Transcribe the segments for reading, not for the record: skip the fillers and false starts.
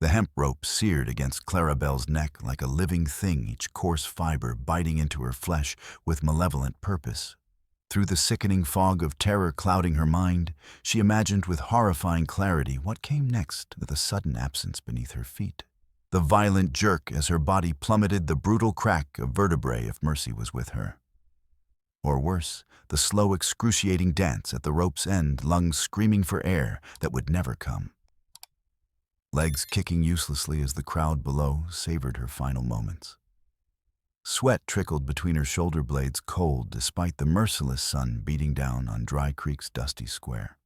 The hemp rope seared against Clarabel's neck like a living thing, each coarse fiber biting into her flesh with malevolent purpose. Through the sickening fog of terror clouding her mind, she imagined with horrifying clarity what came next with a sudden absence beneath her feet. The violent jerk as her body plummeted, the brutal crack of vertebrae if Mercy was with her. Or worse, the slow, excruciating dance at the rope's end, lungs screaming for air that would never come. Legs kicking uselessly as the crowd below savored her final moments. Sweat trickled between her shoulder blades, cold despite the merciless sun beating down on Dry Creek's dusty square.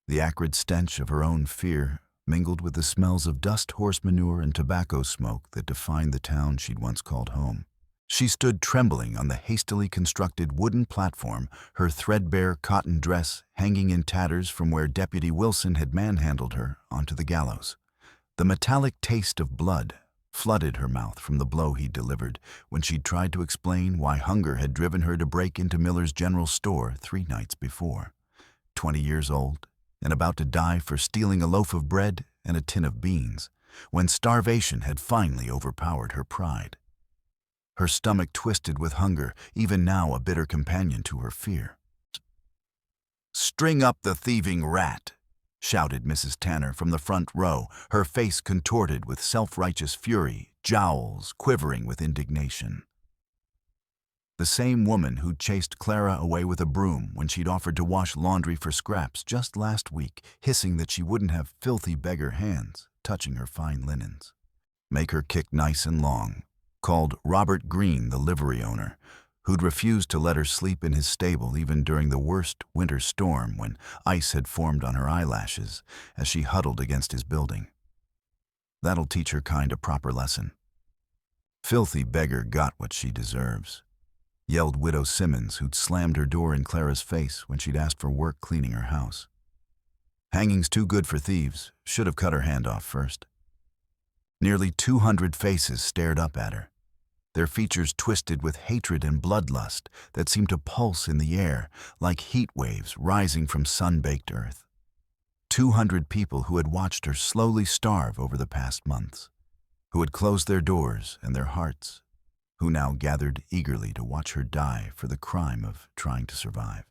The acrid stench of her own fear mingled with the smells of dust, horse manure, and tobacco smoke that defined the town she'd once called home. She stood trembling on the hastily constructed wooden platform, her threadbare cotton dress hanging in tatters from where Deputy Wilson had manhandled her onto the gallows. The metallic taste of blood flooded her mouth from the blow he'd delivered when she'd tried to explain why hunger had driven her to break into Miller's general store 3 nights before. 20 years old and about to die for stealing a loaf of bread and a tin of beans, when starvation had finally overpowered her pride. Her stomach twisted with hunger, even now a bitter companion to her fear. "String up the thieving rat!" shouted Mrs. Tanner from the front row, her face contorted with self-righteous fury, jowls quivering with indignation. The same woman who'd chased Clara away with a broom when she'd offered to wash laundry for scraps just last week, hissing that she wouldn't have filthy beggar hands touching her fine linens. Make her kick nice and long, called Robert Green, the livery owner, who'd refused to let her sleep in his stable even during the worst winter storm when ice had formed on her eyelashes as she huddled against his building. That'll teach her kind a proper lesson. Filthy beggar got what she deserves, yelled Widow Simmons, who'd slammed her door in Clara's face when she'd asked for work cleaning her house. Hanging's too good for thieves, should have cut her hand off first. Nearly 200 faces stared up at her, their features twisted with hatred and bloodlust that seemed to pulse in the air like heat waves rising from sun-baked earth. 200 people who had watched her slowly starve over the past months, who had closed their doors and their hearts, who now gathered eagerly to watch her die for the crime of trying to survive.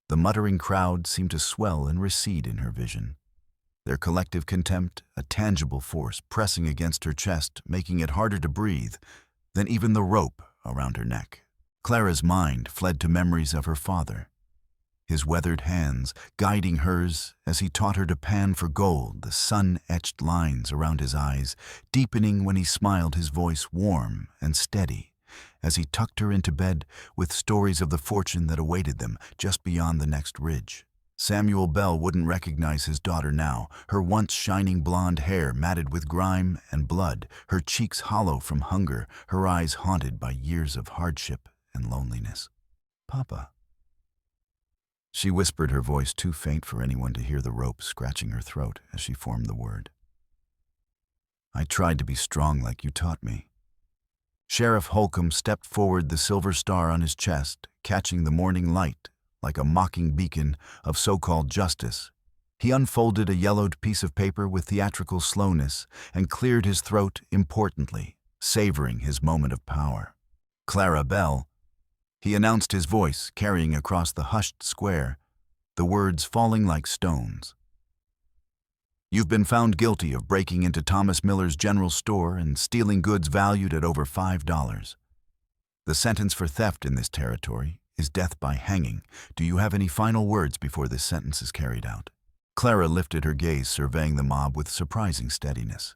The muttering crowd seemed to swell and recede in her vision, their collective contempt a tangible force pressing against her chest, making it harder to breathe than even the rope around her neck. Clara's mind fled to memories of her father, his weathered hands guiding hers as he taught her to pan for gold, the sun-etched lines around his eyes deepening when he smiled, his voice warm and steady as he tucked her into bed with stories of the fortune that awaited them just beyond the next ridge. Samuel Bell wouldn't recognize his daughter now, her once shining blonde hair matted with grime and blood, her cheeks hollow from hunger, her eyes haunted by years of hardship and loneliness. "Papa." She whispered, her voice too faint for anyone to hear, the rope scratching her throat as she formed the word. "I tried to be strong like you taught me." Sheriff Holcomb stepped forward, the silver star on his chest, catching the morning light like a mocking beacon of so-called justice. He unfolded a yellowed piece of paper with theatrical slowness and cleared his throat importantly, savoring his moment of power. "Clarabel," he announced, his voice carrying across the hushed square, the words falling like stones. "You've been found guilty of breaking into Thomas Miller's general store and stealing goods valued at over $5. The sentence for theft in this territory is death by hanging. Do you have any final words before this sentence is carried out?" Clara lifted her gaze, surveying the mob with surprising steadiness.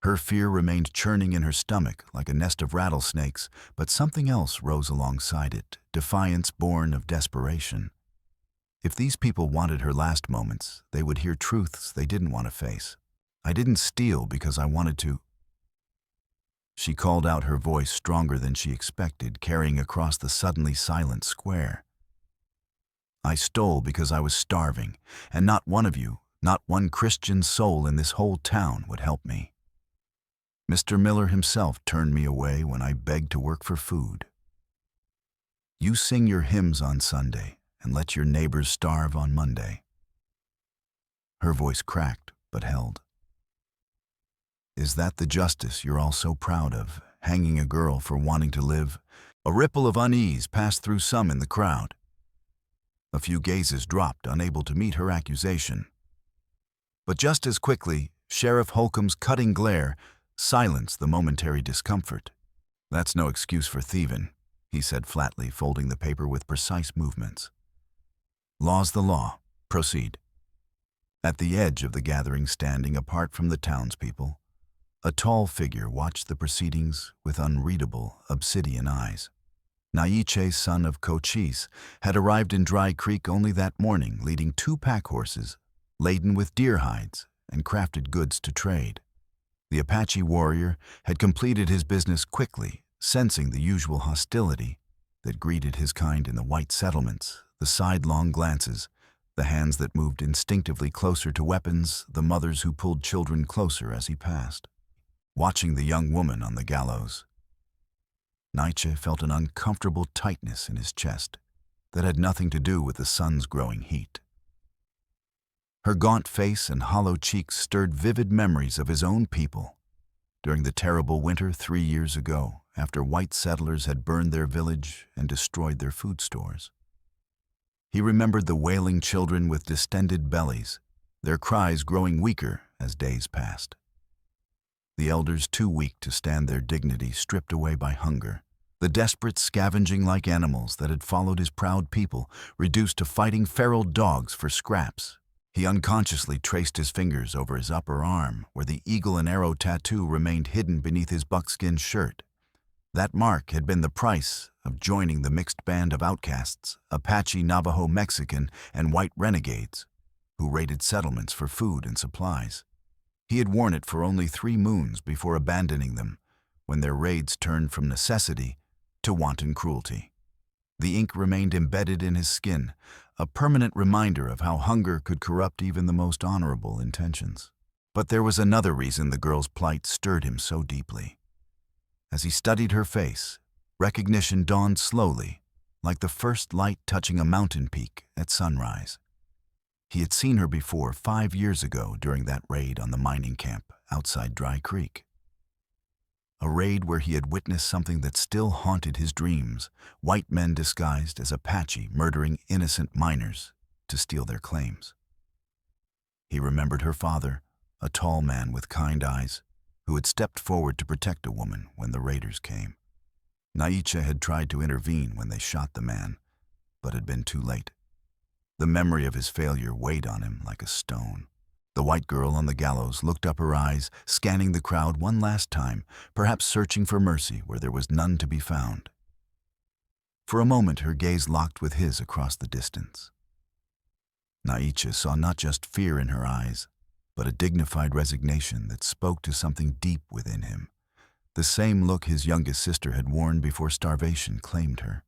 Her fear remained churning in her stomach like a nest of rattlesnakes, but something else rose alongside it, defiance born of desperation. If these people wanted her last moments, they would hear truths they didn't want to face. "I didn't steal because I wanted to." She called out, her voice stronger than she expected, carrying across the suddenly silent square. "I stole because I was starving, and not one of you, not one Christian soul in this whole town would help me. Mr. Miller himself turned me away when I begged to work for food. You sing your hymns on Sunday and let your neighbors starve on Monday." Her voice cracked but held. Is that the justice you're all so proud of, hanging a girl for wanting to live? A ripple of unease passed through some in the crowd. A few gazes dropped, unable to meet her accusation. But just as quickly, Sheriff Holcomb's cutting glare silenced the momentary discomfort. "That's no excuse for thieving," he said flatly, folding the paper with precise movements. "Law's the law. Proceed." At the edge of the gathering, standing apart from the townspeople, a tall figure watched the proceedings with unreadable, obsidian eyes. Naiche, son of Cochise, had arrived in Dry Creek only that morning, leading 2 pack horses laden with deer hides and crafted goods to trade. The Apache warrior had completed his business quickly, sensing the usual hostility that greeted his kind in the white settlements, the sidelong glances, the hands that moved instinctively closer to weapons, the mothers who pulled children closer as he passed. Watching the young woman on the gallows, Naiche felt an uncomfortable tightness in his chest that had nothing to do with the sun's growing heat. Her gaunt face and hollow cheeks stirred vivid memories of his own people during the terrible winter 3 years ago, after white settlers had burned their village and destroyed their food stores. He remembered the wailing children with distended bellies, their cries growing weaker as days passed. The elders too weak to stand their dignity, stripped away by hunger. The desperate scavenging like animals that had followed his proud people, reduced to fighting feral dogs for scraps. He unconsciously traced his fingers over his upper arm, where the eagle and arrow tattoo remained hidden beneath his buckskin shirt. That mark had been the price of joining the mixed band of outcasts, Apache, Navajo, Mexican, and white renegades, who raided settlements for food and supplies. He had worn it for only 3 moons before abandoning them, when their raids turned from necessity to wanton cruelty. The ink remained embedded in his skin, a permanent reminder of how hunger could corrupt even the most honorable intentions. But there was another reason the girl's plight stirred him so deeply. As he studied her face, recognition dawned slowly, like the first light touching a mountain peak at sunrise. He had seen her before 5 years ago during that raid on the mining camp outside Dry Creek. A raid where he had witnessed something that still haunted his dreams, white men disguised as Apache murdering innocent miners to steal their claims. He remembered her father, a tall man with kind eyes, who had stepped forward to protect a woman when the raiders came. Naichi had tried to intervene when they shot the man, but had been too late. The memory of his failure weighed on him like a stone. The white girl on the gallows looked up her eyes, scanning the crowd one last time, perhaps searching for mercy where there was none to be found. For a moment, her gaze locked with his across the distance. Naichi saw not just fear in her eyes, but a dignified resignation that spoke to something deep within him. The same look his youngest sister had worn before starvation claimed her.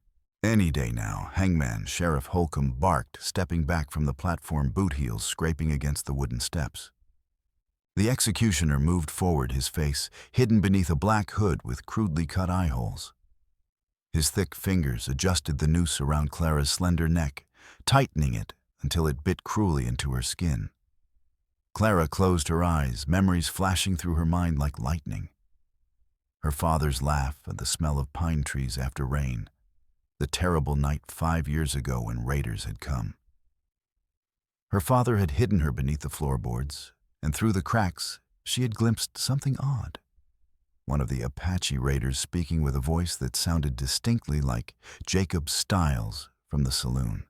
Any day now, Hangman Sheriff Holcomb barked, stepping back from the platform, boot heels scraping against the wooden steps. The executioner moved forward, his face hidden beneath a black hood with crudely cut eye holes. His thick fingers adjusted the noose around Clara's slender neck, tightening it until it bit cruelly into her skin. Clara closed her eyes, memories flashing through her mind like lightning. Her father's laugh and the smell of pine trees after rain. The terrible night 5 years ago when raiders had come. Her father had hidden her beneath the floorboards, and through the cracks she had glimpsed something odd. One of the Apache raiders speaking with a voice that sounded distinctly like Jacob Stiles from the saloon.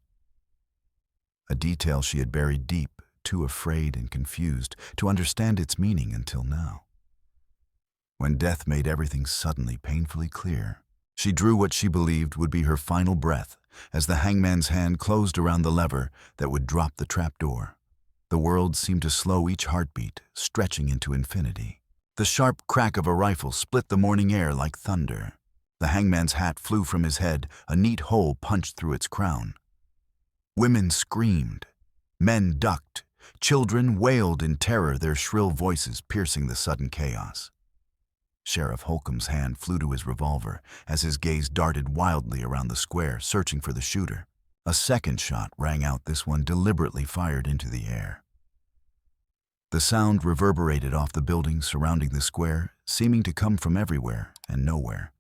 A detail she had buried deep, too afraid and confused to understand its meaning until now. When death made everything suddenly painfully clear, she drew what she believed would be her final breath as the hangman's hand closed around the lever that would drop the trapdoor. The world seemed to slow each heartbeat, stretching into infinity. The sharp crack of a rifle split the morning air like thunder. The hangman's hat flew from his head, a neat hole punched through its crown. Women screamed. Men ducked. Children wailed in terror, their shrill voices piercing the sudden chaos. Sheriff Holcomb's hand flew to his revolver as his gaze darted wildly around the square, searching for the shooter. A second shot rang out, this one deliberately fired into the air. The sound reverberated off the buildings surrounding the square, seeming to come from everywhere and nowhere.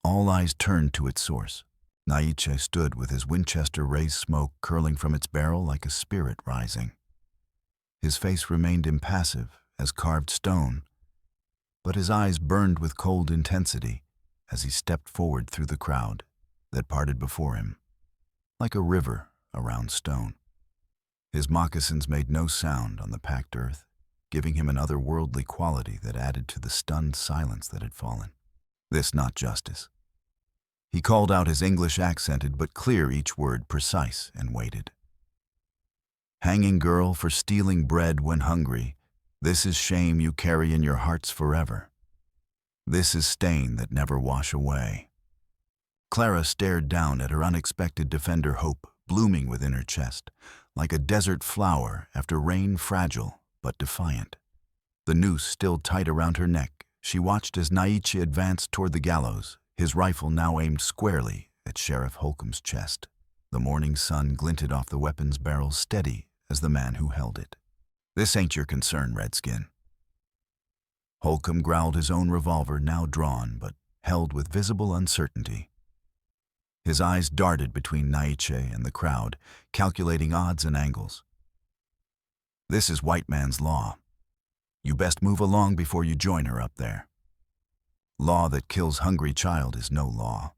All eyes turned to its source. Naiche stood with his Winchester raised, smoke curling from its barrel like a spirit rising. His face remained impassive as carved stone, but his eyes burned with cold intensity as he stepped forward through the crowd that parted before him, like a river around stone. His moccasins made no sound on the packed earth, giving him an otherworldly quality that added to the stunned silence that had fallen. This not justice. He called out, his English accented but clear, each word precise, and waited. Hanging girl for stealing bread when hungry, this is shame you carry in your hearts forever. This is stain that never wash away. Clara stared down at her unexpected defender, hope blooming within her chest, like a desert flower after rain, fragile but defiant. The noose still tight around her neck, she watched as Naichi advanced toward the gallows, his rifle now aimed squarely at Sheriff Holcomb's chest. The morning sun glinted off the weapon's barrel, steady as the man who held it. "This ain't your concern, Redskin." Holcomb growled, his own revolver now drawn but held with visible uncertainty. His eyes darted between Naiche and the crowd, calculating odds and angles. "This is white man's law. You best move along before you join her up there. Law that kills hungry child is no law."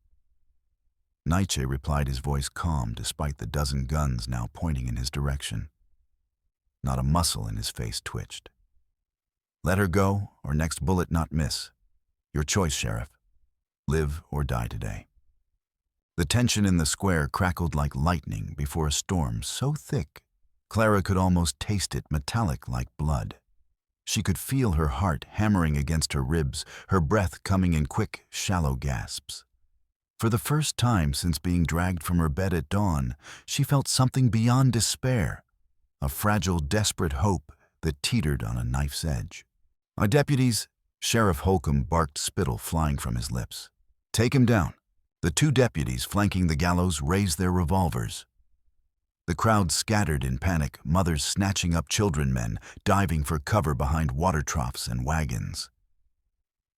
Naiche replied, his voice calm despite the dozen guns now pointing in his direction. Not a muscle in his face twitched. "Let her go, or next bullet not miss. Your choice, Sheriff. Live or die today." The tension in the square crackled like lightning before a storm so thick Clara could almost taste it, metallic like blood. She could feel her heart hammering against her ribs, her breath coming in quick, shallow gasps. For the first time since being dragged from her bed at dawn, she felt something beyond despair, a fragile, desperate hope that teetered on a knife's edge. "My deputies," Sheriff Holcomb barked, spittle flying from his lips. "Take him down." The two deputies flanking the gallows raised their revolvers. The crowd scattered in panic, mothers snatching up children, men diving for cover behind water troughs and wagons.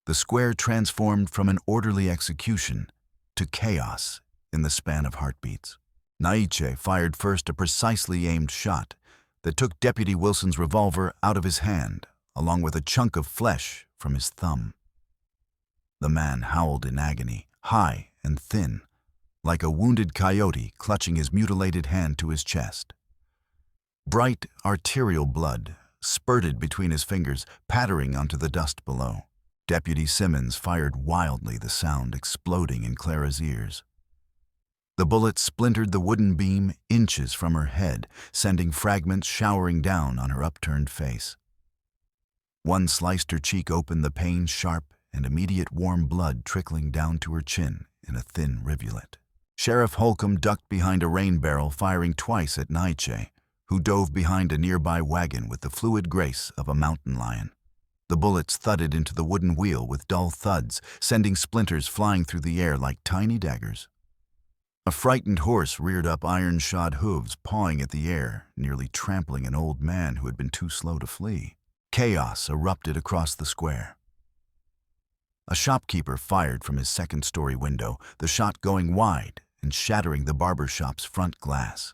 The square transformed from an orderly execution to chaos in the span of heartbeats. Naiche fired first, a precisely aimed shot that took Deputy Wilson's revolver out of his hand, along with a chunk of flesh from his thumb. The man howled in agony, high and thin, like a wounded coyote clutching his mutilated hand to his chest. Bright, arterial blood spurted between his fingers, pattering onto the dust below. Deputy Simmons fired wildly, the sound exploding in Clara's ears. The bullet splintered the wooden beam inches from her head, sending fragments showering down on her upturned face. One sliced her cheek open, the pain sharp and immediate, warm blood trickling down to her chin in a thin rivulet. Sheriff Holcomb ducked behind a rain barrel, firing twice at Naiche, who dove behind a nearby wagon with the fluid grace of a mountain lion. The bullets thudded into the wooden wheel with dull thuds, sending splinters flying through the air like tiny daggers. A frightened horse reared up, iron-shod hooves pawing at the air, nearly trampling an old man who had been too slow to flee. Chaos erupted across the square. A shopkeeper fired from his second-story window, the shot going wide and shattering the barber shop's front glass.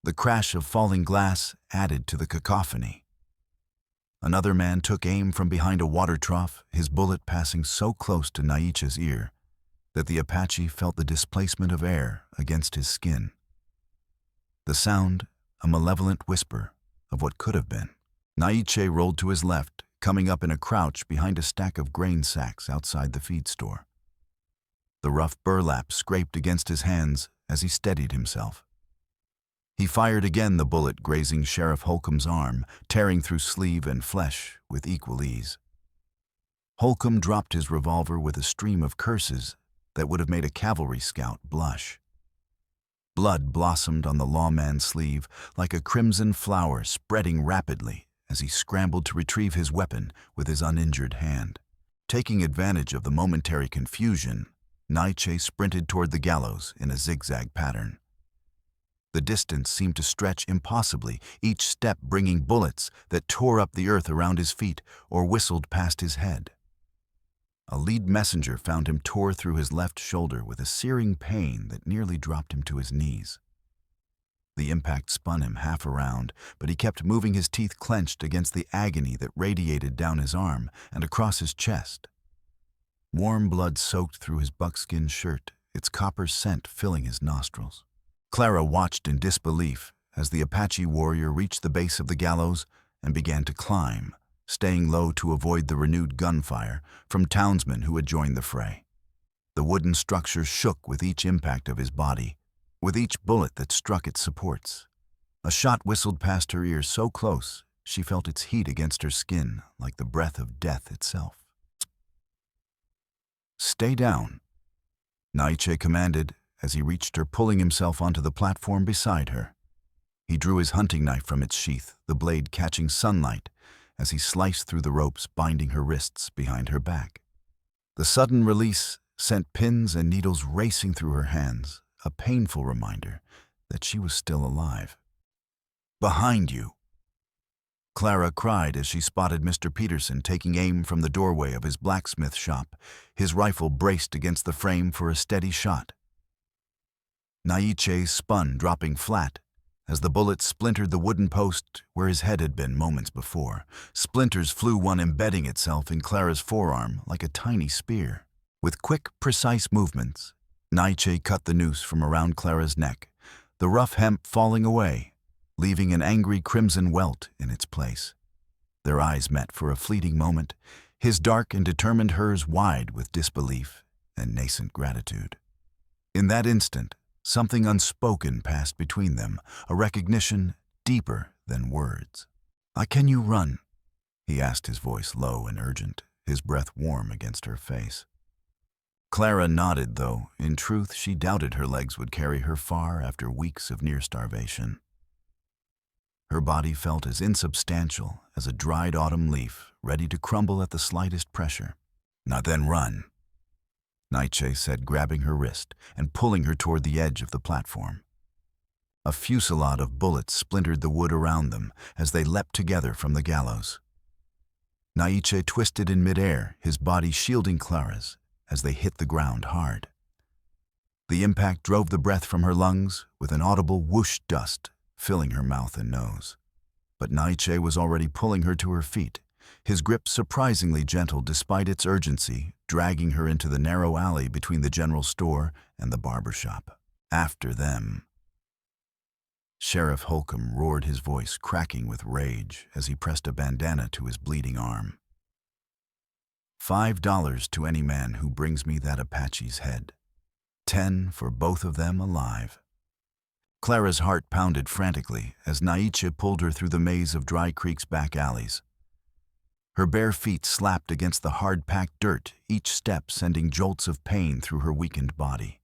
The crash of falling glass added to the cacophony. Another man took aim from behind a water trough, his bullet passing so close to Naiche's ear that the Apache felt the displacement of air against his skin. The sound, a malevolent whisper of what could have been. Naiche rolled to his left, coming up in a crouch behind a stack of grain sacks outside the feed store. The rough burlap scraped against his hands as he steadied himself. He fired again, the bullet grazing Sheriff Holcomb's arm, tearing through sleeve and flesh with equal ease. Holcomb dropped his revolver with a stream of curses that would have made a cavalry scout blush. Blood blossomed on the lawman's sleeve like a crimson flower, spreading rapidly as he scrambled to retrieve his weapon with his uninjured hand. Taking advantage of the momentary confusion, Naiche sprinted toward the gallows in a zigzag pattern. The distance seemed to stretch impossibly, each step bringing bullets that tore up the earth around his feet or whistled past his head. A lead messenger found him tore through his left shoulder with a searing pain that nearly dropped him to his knees. The impact spun him half around, but he kept moving, his teeth clenched against the agony that radiated down his arm and across his chest. Warm blood soaked through his buckskin shirt, its copper scent filling his nostrils. Clara watched in disbelief as the Apache warrior reached the base of the gallows and began to climb, staying low to avoid the renewed gunfire from townsmen who had joined the fray. The wooden structure shook with each impact of his body, with each bullet that struck its supports. A shot whistled past her ear so close she felt its heat against her skin like the breath of death itself. "Stay down," Naiche commanded as he reached her, pulling himself onto the platform beside her. He drew his hunting knife from its sheath, the blade catching sunlight as he sliced through the ropes binding her wrists behind her back. The sudden release sent pins and needles racing through her hands, a painful reminder that she was still alive. "Behind you!" Clara cried as she spotted Mr. Peterson taking aim from the doorway of his blacksmith shop, his rifle braced against the frame for a steady shot. Naiche spun, dropping flat, as the bullet splintered the wooden post where his head had been moments before. Splinters flew, one embedding itself in Clara's forearm like a tiny spear. With quick, precise movements, Naiche cut the noose from around Clara's neck, the rough hemp falling away, leaving an angry crimson welt in its place. Their eyes met for a fleeting moment, his dark and determined, hers wide with disbelief and nascent gratitude. In that instant, something unspoken passed between them, a recognition deeper than words. "Can you run?" he asked, his voice low and urgent, his breath warm against her face. Clara nodded, though in truth she doubted her legs would carry her far after weeks of near starvation. Her body felt as insubstantial as a dried autumn leaf, ready to crumble at the slightest pressure. "Now then, run," Naiche said, grabbing her wrist and pulling her toward the edge of the platform. A fusillade of bullets splintered the wood around them as they leapt together from the gallows. Naiche twisted in midair, his body shielding Clara's as they hit the ground hard. The impact drove the breath from her lungs with an audible whoosh, dust filling her mouth and nose. But Naiche was already pulling her to her feet, his grip surprisingly gentle despite its urgency, dragging her into the narrow alley between the general store and the barber shop. "After them." Sheriff Holcomb roared, his voice cracking with rage as he pressed a bandana to his bleeding arm. $5 to any man who brings me that Apache's head. 10 for both of them alive." Clara's heart pounded frantically as Naiche pulled her through the maze of Dry Creek's back alleys. Her bare feet slapped against the hard-packed dirt, each step sending jolts of pain through her weakened body.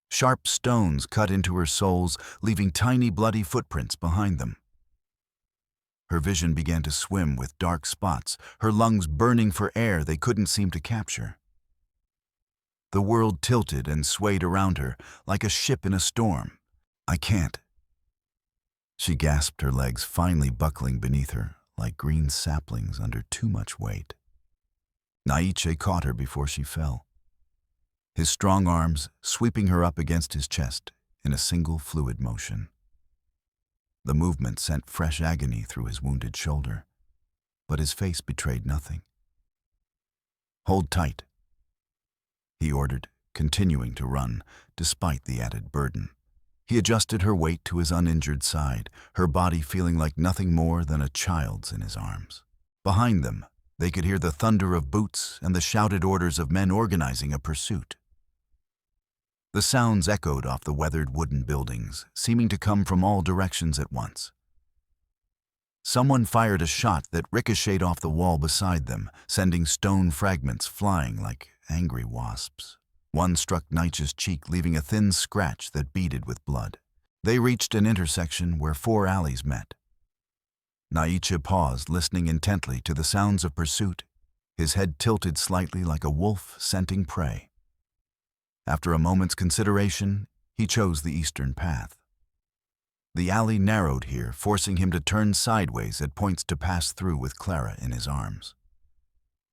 Sharp stones cut into her soles, leaving tiny bloody footprints behind them. Her vision began to swim with dark spots, her lungs burning for air they couldn't seem to capture. The world tilted and swayed around her like a ship in a storm. "I can't." She gasped, her legs finally buckling beneath her like green saplings under too much weight. Naiche caught her before she fell, his strong arms sweeping her up against his chest in a single fluid motion. The movement sent fresh agony through his wounded shoulder, but his face betrayed nothing. "Hold tight," he ordered, continuing to run despite the added burden. He adjusted her weight to his uninjured side, her body feeling like nothing more than a child's in his arms. Behind them, they could hear the thunder of boots and the shouted orders of men organizing a pursuit. The sounds echoed off the weathered wooden buildings, seeming to come from all directions at once. Someone fired a shot that ricocheted off the wall beside them, sending stone fragments flying like angry wasps. One struck Naiche's cheek, leaving a thin scratch that beaded with blood. They reached an intersection where 4 alleys met. Naiche paused, listening intently to the sounds of pursuit, his head tilted slightly like a wolf scenting prey. After a moment's consideration, he chose the eastern path. The alley narrowed here, forcing him to turn sideways at points to pass through with Clara in his arms.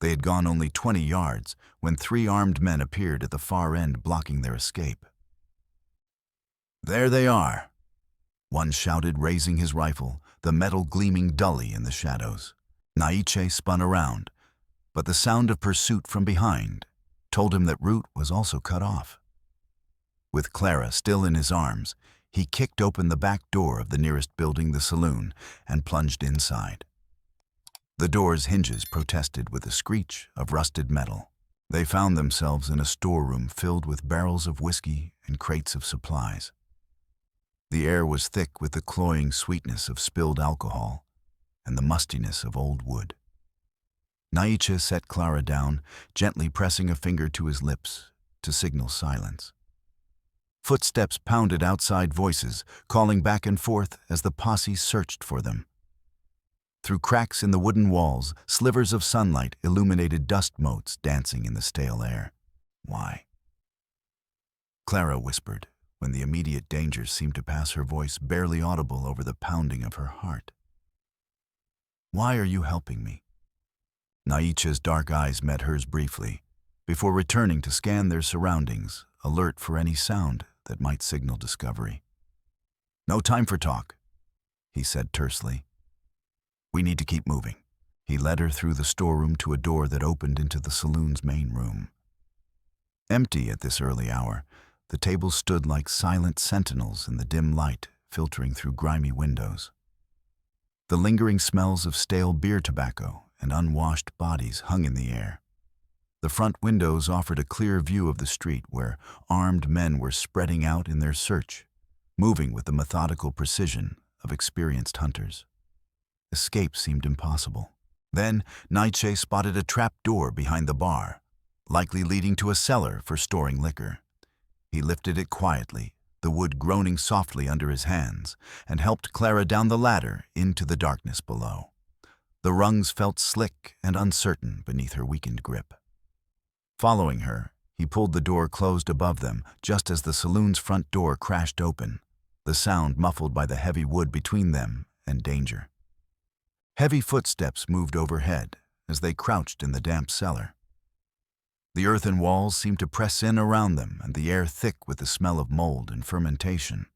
They had gone only 20 yards when 3 armed men appeared at the far end, blocking their escape. "There they are," one shouted, raising his rifle, the metal gleaming dully in the shadows. Naiche spun around, but the sound of pursuit from behind told him that route was also cut off. With Clara still in his arms, he kicked open the back door of the nearest building, the saloon, and plunged inside. The door's hinges protested with a screech of rusted metal. They found themselves in a storeroom filled with barrels of whiskey and crates of supplies. The air was thick with the cloying sweetness of spilled alcohol and the mustiness of old wood. Naiche set Clara down, gently pressing a finger to his lips to signal silence. Footsteps pounded outside, voices calling back and forth as the posse searched for them. Through cracks in the wooden walls, slivers of sunlight illuminated dust motes dancing in the stale air. "Why?" Clara whispered, when the immediate danger seemed to pass, her voice barely audible over the pounding of her heart. "Why are you helping me?" Naiche's dark eyes met hers briefly, before returning to scan their surroundings, alert for any sound that might signal discovery. "No time for talk," he said tersely. "We need to keep moving." He led her through the storeroom to a door that opened into the saloon's main room. Empty at this early hour, the tables stood like silent sentinels in the dim light filtering through grimy windows. The lingering smells of stale beer tobacco and unwashed bodies hung in the air. The front windows offered a clear view of the street where armed men were spreading out in their search, moving with the methodical precision of experienced hunters. Escape seemed impossible. Then Naiche spotted a trap door behind the bar, likely leading to a cellar for storing liquor. He lifted it quietly, the wood groaning softly under his hands, and helped Clara down the ladder into the darkness below. The rungs felt slick and uncertain beneath her weakened grip. Following her, he pulled the door closed above them just as the saloon's front door crashed open, the sound muffled by the heavy wood between them and danger. Heavy footsteps moved overhead as they crouched in the damp cellar. The earthen walls seemed to press in around them, and the air thick with the smell of mold and fermentation.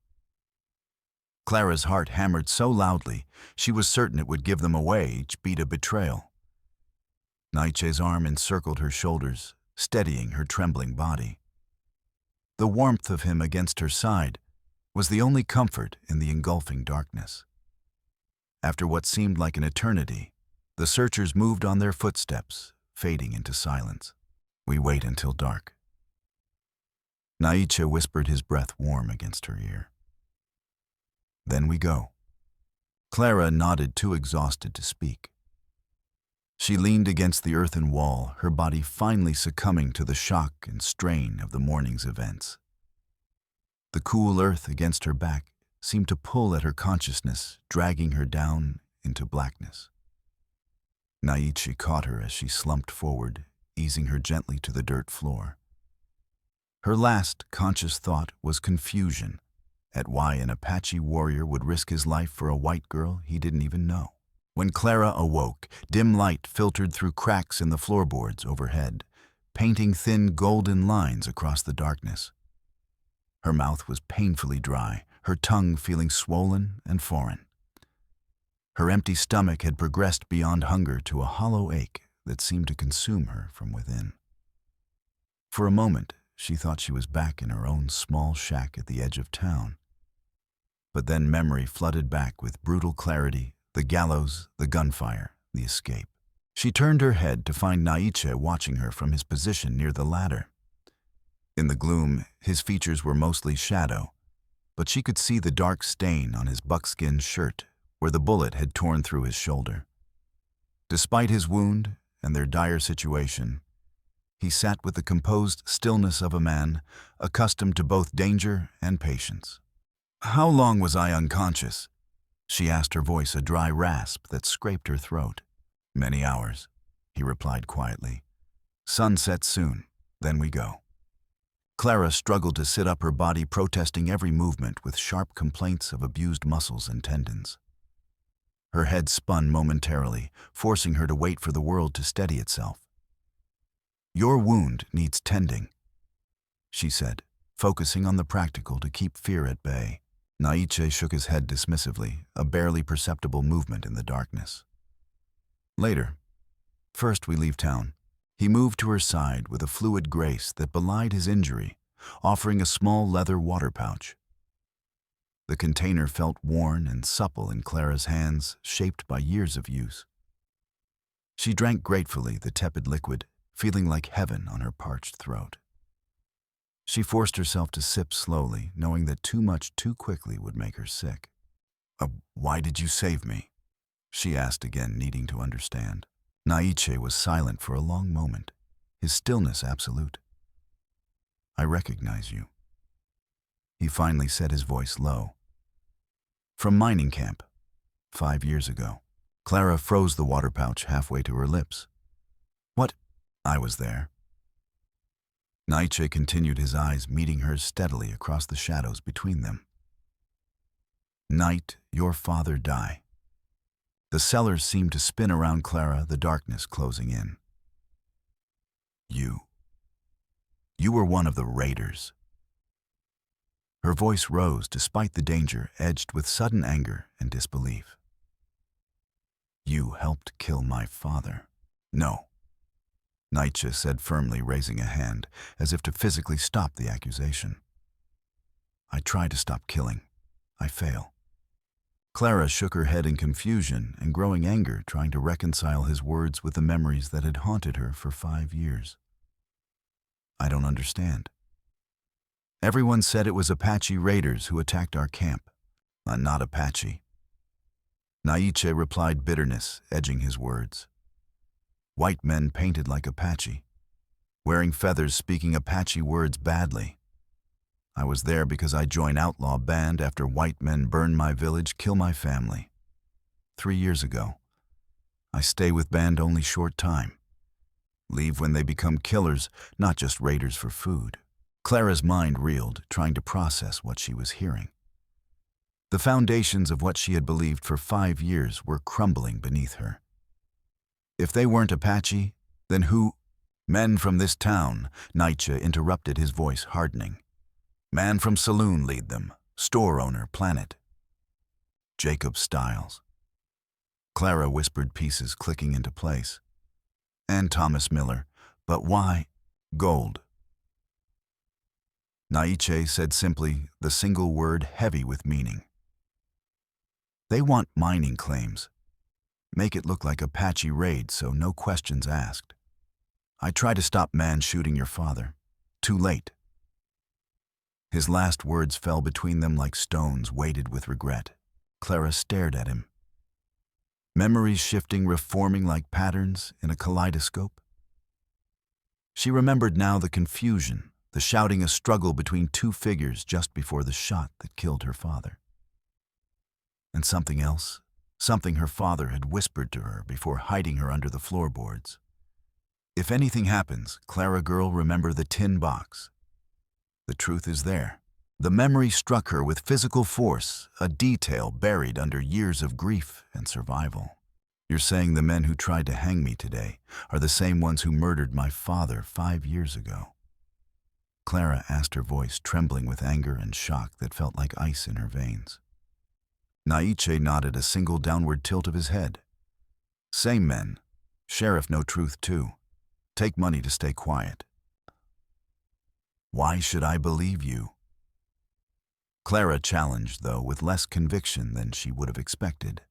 Clara's heart hammered so loudly, she was certain it would give them away, each beat a betrayal. Naiche's arm encircled her shoulders, steadying her trembling body. The warmth of him against her side was the only comfort in the engulfing darkness. After what seemed like an eternity, the searchers moved on their footsteps, fading into silence. "We wait until dark." Naiche whispered, his breath warm against her ear. "Then we go." Clara nodded, too exhausted to speak. She leaned against the earthen wall, her body finally succumbing to the shock and strain of the morning's events. The cool earth against her back seemed to pull at her consciousness, dragging her down into blackness. Naichi caught her as she slumped forward, easing her gently to the dirt floor. Her last conscious thought was confusion at why an Apache warrior would risk his life for a white girl he didn't even know. When Clara awoke, dim light filtered through cracks in the floorboards overhead, painting thin golden lines across the darkness. Her mouth was painfully dry, her tongue feeling swollen and foreign. Her empty stomach had progressed beyond hunger to a hollow ache that seemed to consume her from within. For a moment, she thought she was back in her own small shack at the edge of town. But then memory flooded back with brutal clarity, the gallows, the gunfire, the escape. She turned her head to find Naiche watching her from his position near the ladder. In the gloom, his features were mostly shadow, but she could see the dark stain on his buckskin shirt where the bullet had torn through his shoulder. Despite his wound and their dire situation, he sat with the composed stillness of a man accustomed to both danger and patience. "How long was I unconscious?" she asked, her voice a dry rasp that scraped her throat. "Many hours," he replied quietly. "Sunset soon, then we go." Clara struggled to sit up, her body protesting every movement with sharp complaints of abused muscles and tendons. Her head spun momentarily, forcing her to wait for the world to steady itself. "Your wound needs tending," she said, focusing on the practical to keep fear at bay. Naiche shook his head dismissively, a barely perceptible movement in the darkness. "Later. First we leave town." He moved to her side with a fluid grace that belied his injury, offering a small leather water pouch. The container felt worn and supple in Clara's hands, shaped by years of use. She drank gratefully the tepid liquid, feeling like heaven on her parched throat. She forced herself to sip slowly, knowing that too much too quickly would make her sick. Why did you save me?" she asked again, needing to understand. Naiche was silent for a long moment, his stillness absolute. "I recognize you," he finally said, his voice low. "From mining camp, 5 years ago." Clara froze the water pouch halfway to her lips. "What? I was there." Naiche continued, his eyes meeting hers steadily across the shadows between them. "Night your father die." The cellars seemed to spin around Clara, the darkness closing in. You were one of the raiders." Her voice rose despite the danger, edged with sudden anger and disbelief. "You helped kill my father." "No," Naiche said firmly, raising a hand, as if to physically stop the accusation. "I try to stop killing. I fail." Clara shook her head in confusion and growing anger, trying to reconcile his words with the memories that had haunted her for 5 years. "I don't understand. Everyone said it was Apache raiders who attacked our camp." "I'm not Apache," Naiche replied, bitterness edging his words. "White men painted like Apache, wearing feathers, speaking Apache words badly. I was there because I joined outlaw band after white men burn my village, kill my family. 3 years ago. I stay with band only short time. Leave when they become killers, not just raiders for food." Clara's mind reeled, trying to process what she was hearing. The foundations of what she had believed for 5 years were crumbling beneath her. If they weren't Apache, then who? "Men from this town," Naiche interrupted, his voice hardening. "Man from Saloon lead them, store owner, planet. Jacob Stiles." Clara whispered, pieces clicking into place. "And Thomas Miller, but why? Gold." Naiche said simply, the single word heavy with meaning. "They want mining claims. Make it look like Apache raid, so no questions asked. I tried to stop man shooting your father. Too late." His last words fell between them like stones weighted with regret. Clara stared at him. Memories shifting, reforming like patterns in a kaleidoscope. She remembered now the confusion, the shouting, a struggle between two figures just before the shot that killed her father. And something else, something her father had whispered to her before hiding her under the floorboards. "If anything happens, Clara girl, remember the tin box. The truth is there." The memory struck her with physical force, a detail buried under years of grief and survival. "You're saying the men who tried to hang me today are the same ones who murdered my father 5 years ago?" Clara asked, her voice trembling with anger and shock that felt like ice in her veins. Naiche nodded, a single downward tilt of his head. "Same men. Sheriff know truth too. Take money to stay quiet." "Why should I believe you?" Clara challenged, though with less conviction than she would have expected.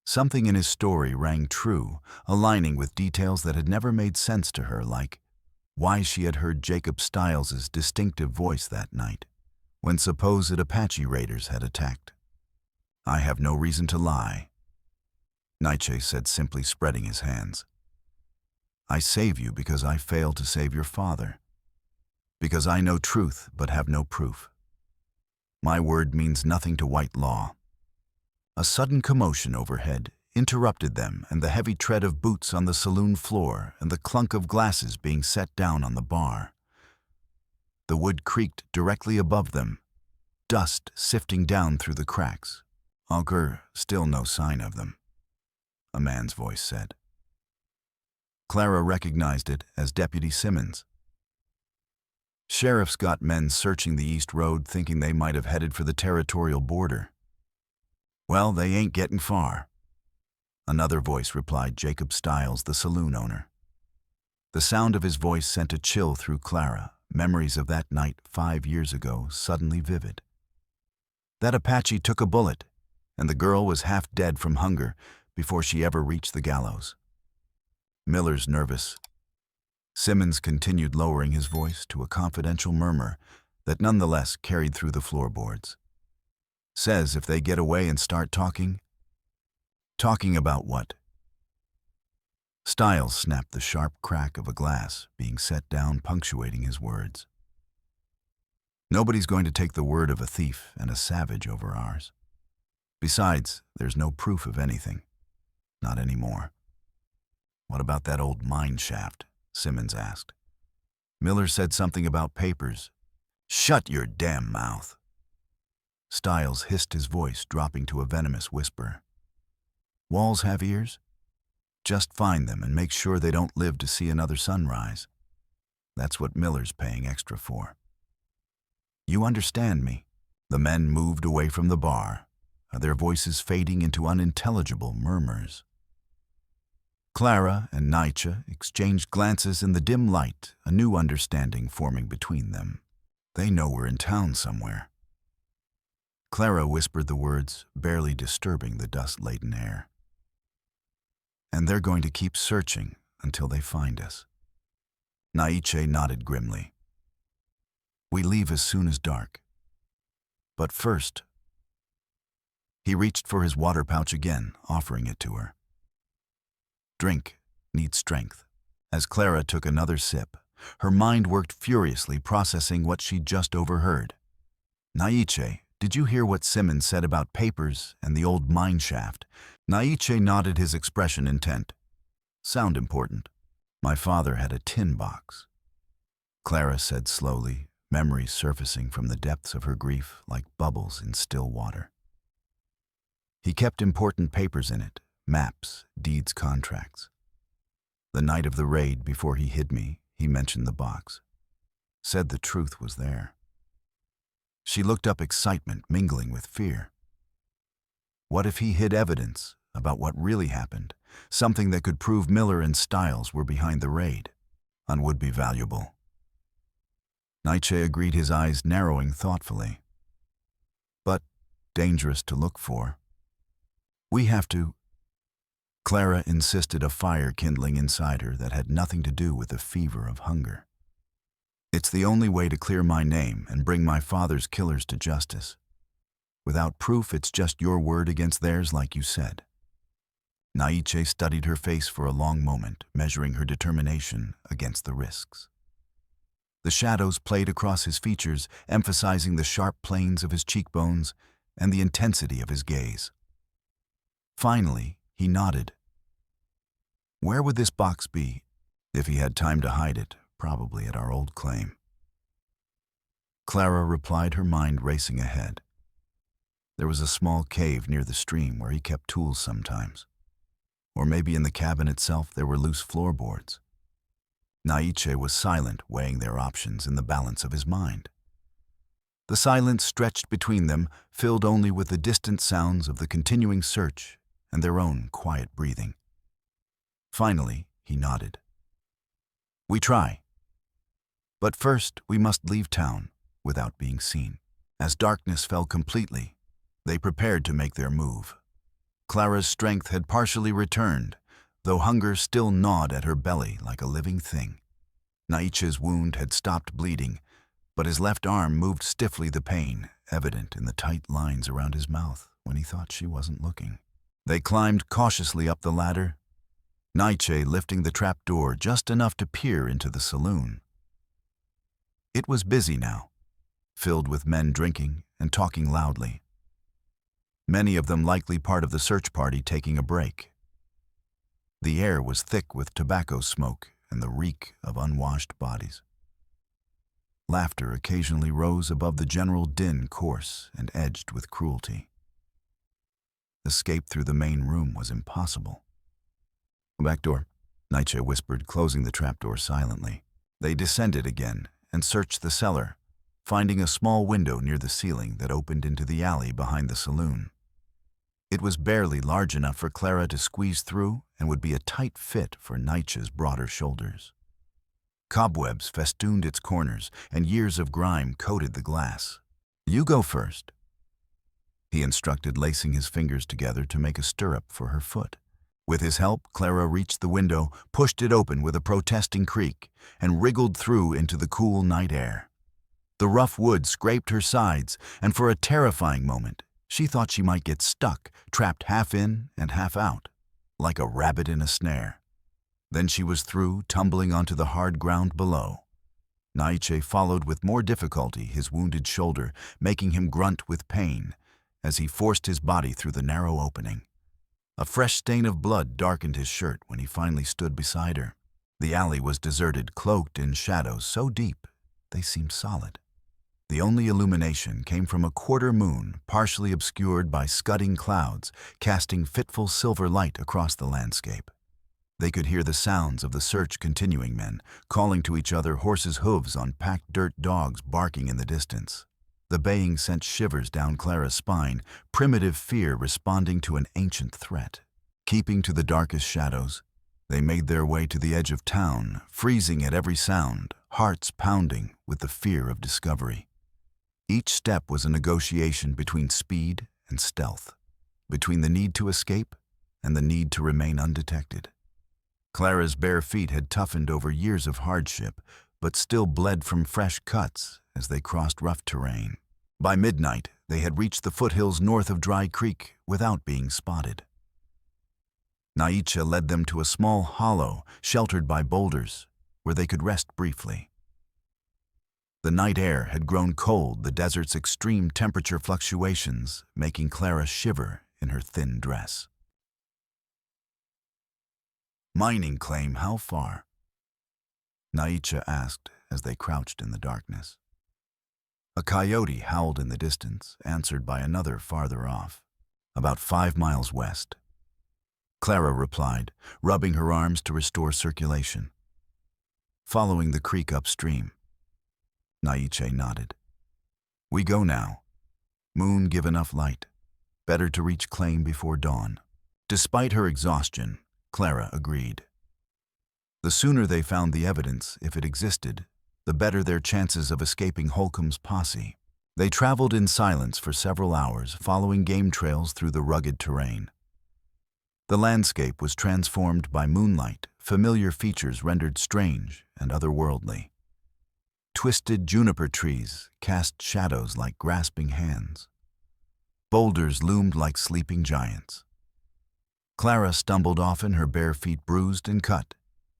Something in his story rang true, aligning with details that had never made sense to her, like why she had heard Jacob Stiles' distinctive voice that night, when supposed Apache raiders had attacked. "I have no reason to lie," Naiche said, simply spreading his hands. "I save you because I failed to save your father. Because I know truth but have no proof. My word means nothing to white law." A sudden commotion overhead interrupted them, and the heavy tread of boots on the saloon floor and the clunk of glasses being set down on the bar. The wood creaked directly above them, dust sifting down through the cracks. Anchor, still no sign of them, a man's voice said. Clara recognized it as Deputy Simmons. Sheriff's got men searching the East Road thinking they might have headed for the territorial border. Well, they ain't getting far. Another voice replied, Jacob Stiles, the saloon owner. The sound of his voice sent a chill through Clara, memories of that night 5 years ago suddenly vivid. That Apache took a bullet, and the girl was half dead from hunger before she ever reached the gallows. Miller's nervous. Simmons continued, lowering his voice to a confidential murmur that nonetheless carried through the floorboards. Says if they get away and start talking. Talking about what? Stiles snapped the sharp crack of a glass being set down, punctuating his words. Nobody's going to take the word of a thief and a savage over ours. Besides, there's no proof of anything. Not anymore. What about that old mine shaft? Simmons asked. Miller said something about papers. Shut your damn mouth. Stiles hissed, his voice dropping to a venomous whisper. Walls have ears? Just find them and make sure they don't live to see another sunrise. That's what Miller's paying extra for. You understand me? The men moved away from the bar, their voices fading into unintelligible murmurs. Clara and Naiche exchanged glances in the dim light, a new understanding forming between them. They know we're in town somewhere. Clara whispered the words, barely disturbing the dust-laden air. And they're going to keep searching until they find us. Naiche nodded grimly. We leave as soon as dark. But first, he reached for his water pouch again, offering it to her. Drink, need strength. As Clara took another sip, her mind worked furiously, processing what she'd just overheard. Naiche, did you hear what Simmons said about papers and the old mine shaft? Naiche nodded, his expression intent. Sound important. My father had a tin box. Clara said slowly, memories surfacing from the depths of her grief like bubbles in still water. He kept important papers in it, maps, deeds, contracts. The night of the raid, before he hid me, he mentioned the box. Said the truth was there. She looked up, excitement mingling with fear. What if he hid evidence about what really happened, something that could prove Miller and Stiles were behind the raid? And would be valuable. Naiche agreed, his eyes narrowing thoughtfully. But dangerous to look for. We have to. Clara insisted, a fire kindling inside her that had nothing to do with the fever of hunger. It's the only way to clear my name and bring my father's killers to justice. Without proof, it's just your word against theirs, like you said. Naiche studied her face for a long moment, measuring her determination against the risks. The shadows played across his features, emphasizing the sharp planes of his cheekbones and the intensity of his gaze. Finally, he nodded. Where would this box be? If he had time to hide it, probably at our old claim. Clara replied, her mind racing ahead. There was a small cave near the stream where he kept tools sometimes. Or maybe in the cabin itself there were loose floorboards. Naiche was silent, weighing their options in the balance of his mind. The silence stretched between them, filled only with the distant sounds of the continuing search and their own quiet breathing. Finally, he nodded. We try. But first, we must leave town without being seen. As darkness fell completely, they prepared to make their move. Clara's strength had partially returned, though hunger still gnawed at her belly like a living thing. Naiche's wound had stopped bleeding, but his left arm moved stiffly, the pain evident in the tight lines around his mouth when he thought she wasn't looking. They climbed cautiously up the ladder, Naiche lifting the trap door just enough to peer into the saloon. It was busy now, filled with men drinking and talking loudly. Many of them likely part of the search party taking a break. The air was thick with tobacco smoke and the reek of unwashed bodies. Laughter occasionally rose above the general din, coarse and edged with cruelty. Escape through the main room was impossible. "Back door," Naiche whispered, closing the trapdoor silently. They descended again and searched the cellar, finding a small window near the ceiling that opened into the alley behind the saloon. It was barely large enough for Clara to squeeze through and would be a tight fit for Naiche's broader shoulders. Cobwebs festooned its corners, and years of grime coated the glass. "You go first," he instructed, lacing his fingers together to make a stirrup for her foot. With his help, Clara reached the window, pushed it open with a protesting creak, and wriggled through into the cool night air. The rough wood scraped her sides, and for a terrifying moment, she thought she might get stuck, trapped half in and half out, like a rabbit in a snare. Then she was through, tumbling onto the hard ground below. Naiche followed with more difficulty, his wounded shoulder making him grunt with pain as he forced his body through the narrow opening. A fresh stain of blood darkened his shirt when he finally stood beside her. The alley was deserted, cloaked in shadows so deep they seemed solid. The only illumination came from a quarter moon, partially obscured by scudding clouds, casting fitful silver light across the landscape. They could hear the sounds of the search continuing, men calling to each other, horses' hooves on packed dirt, dogs barking in the distance. The baying sent shivers down Clara's spine, primitive fear responding to an ancient threat. Keeping to the darkest shadows, they made their way to the edge of town, freezing at every sound, hearts pounding with the fear of discovery. Each step was a negotiation between speed and stealth, between the need to escape and the need to remain undetected. Clara's bare feet had toughened over years of hardship, but still bled from fresh cuts as they crossed rough terrain. By midnight, they had reached the foothills north of Dry Creek without being spotted. Naiche led them to a small hollow sheltered by boulders where they could rest briefly. The night air had grown cold, the desert's extreme temperature fluctuations making Clara shiver in her thin dress. "Mining claim, how far?" Naiche asked as they crouched in the darkness. A coyote howled in the distance, answered by another farther off, about 5 miles west. Clara replied, rubbing her arms to restore circulation. "Following the creek upstream." Naiche nodded. "We go now. Moon give enough light. Better to reach claim before dawn." Despite her exhaustion, Clara agreed. The sooner they found the evidence, if it existed, the better their chances of escaping Holcomb's posse. They traveled in silence for several hours, following game trails through the rugged terrain. The landscape was transformed by moonlight, familiar features rendered strange and otherworldly. Twisted juniper trees cast shadows like grasping hands. Boulders loomed like sleeping giants. Clara stumbled often, her bare feet bruised and cut,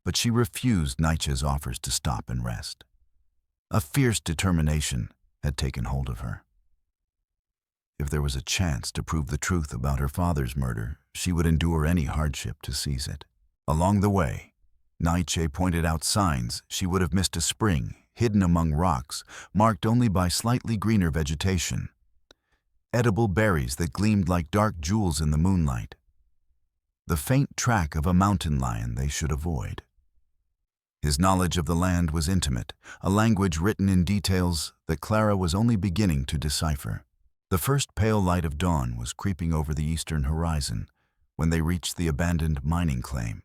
but she refused Naiche's offers to stop and rest. A fierce determination had taken hold of her. If there was a chance to prove the truth about her father's murder, she would endure any hardship to seize it. Along the way, Naiche pointed out signs she would have missed: a spring hidden among rocks, marked only by slightly greener vegetation, edible berries that gleamed like dark jewels in the moonlight, the faint track of a mountain lion they should avoid. His knowledge of the land was intimate, a language written in details that Clara was only beginning to decipher. The first pale light of dawn was creeping over the eastern horizon when they reached the abandoned mining claim.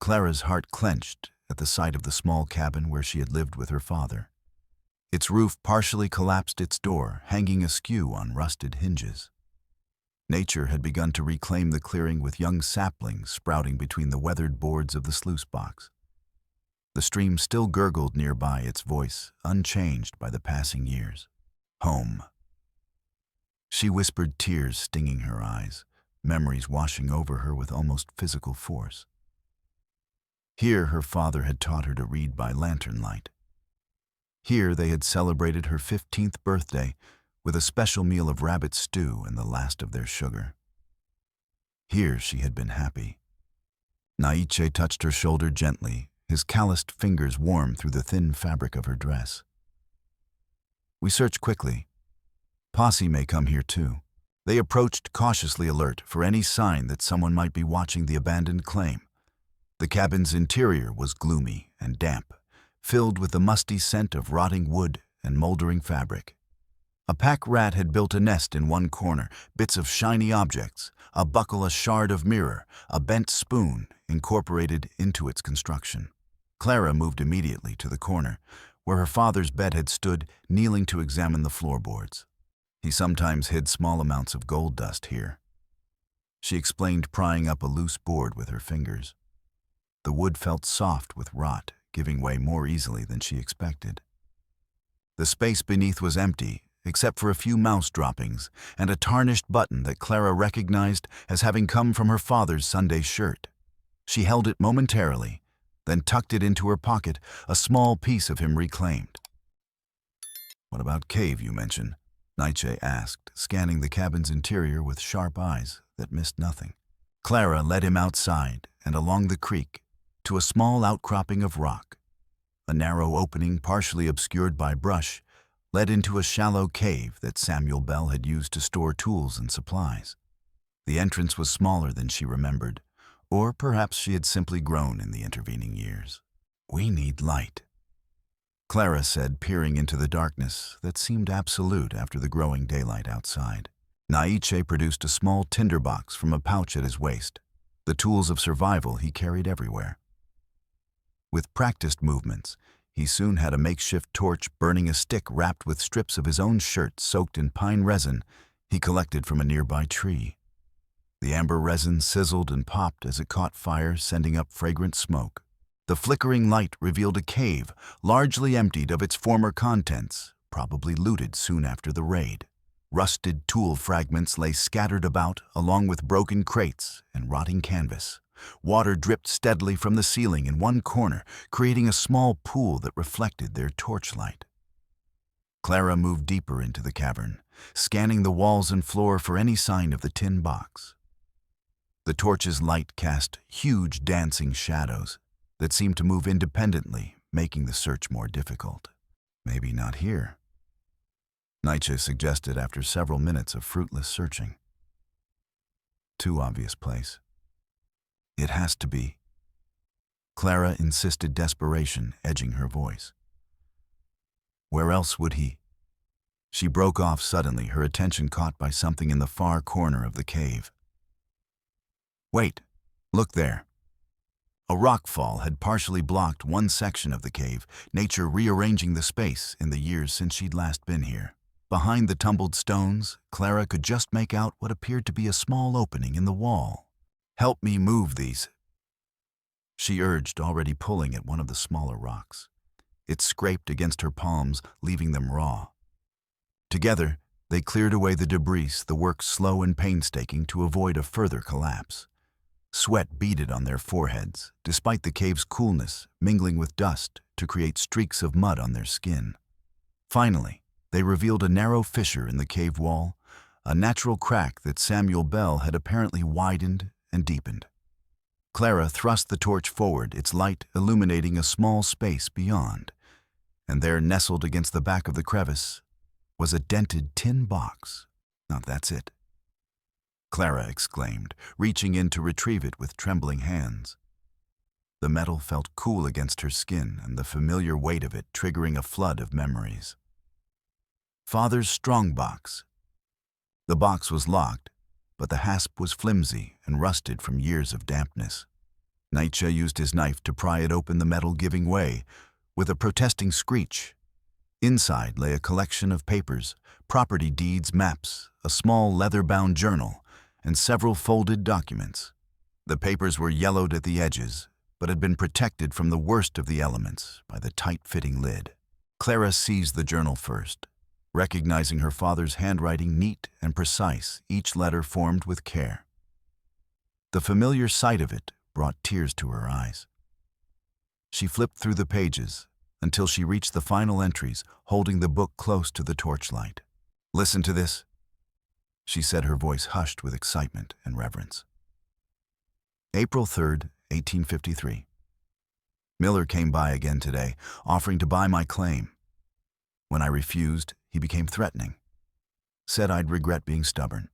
Clara's heart clenched at the sight of the small cabin where she had lived with her father. Its roof partially collapsed, its door hanging askew on rusted hinges. Nature had begun to reclaim the clearing, with young saplings sprouting between the weathered boards of the sluice box. The stream still gurgled nearby, its voice unchanged by the passing years. "Home," she whispered, tears stinging her eyes, memories washing over her with almost physical force. Here her father had taught her to read by lantern light. Here they had celebrated her 15th birthday with a special meal of rabbit stew and the last of their sugar. Here she had been happy. Naiche touched her shoulder gently, his calloused fingers warm through the thin fabric of her dress. We search quickly. Posse may come here too. They approached cautiously alert for any sign that someone might be watching the abandoned claim. The cabin's interior was gloomy and damp, filled with the musty scent of rotting wood and moldering fabric. A pack rat had built a nest in one corner, bits of shiny objects, a shard of mirror, a bent spoon incorporated into its construction. Clara moved immediately to the corner, where her father's bed had stood, kneeling to examine the floorboards. He sometimes hid small amounts of gold dust here. She explained, prying up a loose board with her fingers. The wood felt soft with rot, giving way more easily than she expected. The space beneath was empty, except for a few mouse droppings and a tarnished button that Clara recognized as having come from her father's Sunday shirt. She held it momentarily, then tucked it into her pocket, a small piece of him reclaimed. "What about cave you mentioned?" Naiche asked, scanning the cabin's interior with sharp eyes that missed nothing. Clara led him outside and along the creek to a small outcropping of rock. A narrow opening, partially obscured by brush, led into a shallow cave that Samuel Bell had used to store tools and supplies. The entrance was smaller than she remembered, or perhaps she had simply grown in the intervening years. "We need light," Clara said, peering into the darkness that seemed absolute after the growing daylight outside. Naichi produced a small tinderbox from a pouch at his waist, the tools of survival he carried everywhere. With practiced movements, he soon had a makeshift torch burning a stick wrapped with strips of his own shirt soaked in pine resin he collected from a nearby tree. The amber resin sizzled and popped as it caught fire, sending up fragrant smoke. The flickering light revealed a cave, largely emptied of its former contents, probably looted soon after the raid. Rusted tool fragments lay scattered about, along with broken crates and rotting canvas. Water dripped steadily from the ceiling in one corner, creating a small pool that reflected their torchlight. Clara moved deeper into the cavern, scanning the walls and floor for any sign of the tin box. The torch's light cast huge dancing shadows that seemed to move independently, making the search more difficult. "Maybe not here," Naiche suggested after several minutes of fruitless searching. "Too obvious place." "It has to be," Clara insisted, desperation edging her voice. "Where else would he?" She broke off suddenly, her attention caught by something in the far corner of the cave. "Wait, look there." A rockfall had partially blocked one section of the cave, nature rearranging the space in the years since she'd last been here. Behind the tumbled stones, Clara could just make out what appeared to be a small opening in the wall. "Help me move these," she urged, already pulling at one of the smaller rocks. It scraped against her palms, leaving them raw. Together, they cleared away the debris, the work slow and painstaking to avoid a further collapse. Sweat beaded on their foreheads, despite the cave's coolness mingling with dust to create streaks of mud on their skin. Finally, they revealed a narrow fissure in the cave wall, a natural crack that Samuel Bell had apparently widened and deepened. Clara thrust the torch forward, its light illuminating a small space beyond, and there, nestled against the back of the crevice, was a dented tin box. "Now that's it," Clara exclaimed, reaching in to retrieve it with trembling hands. The metal felt cool against her skin, and the familiar weight of it triggering a flood of memories. Father's strongbox. The box was locked, but the hasp was flimsy and rusted from years of dampness. Naichi used his knife to pry it open, the metal giving way with a protesting screech. Inside lay a collection of papers, property deeds, maps, a small leather-bound journal, and several folded documents. The papers were yellowed at the edges, but had been protected from the worst of the elements by the tight-fitting lid. Clara seized the journal first, recognizing her father's handwriting, neat and precise, each letter formed with care. The familiar sight of it brought tears to her eyes. She flipped through the pages until she reached the final entries, holding the book close to the torchlight. "Listen to this," she said, her voice hushed with excitement and reverence. April 3rd, 1853. Miller came by again today, offering to buy my claim. When I refused, he became threatening. Said I'd regret being stubborn.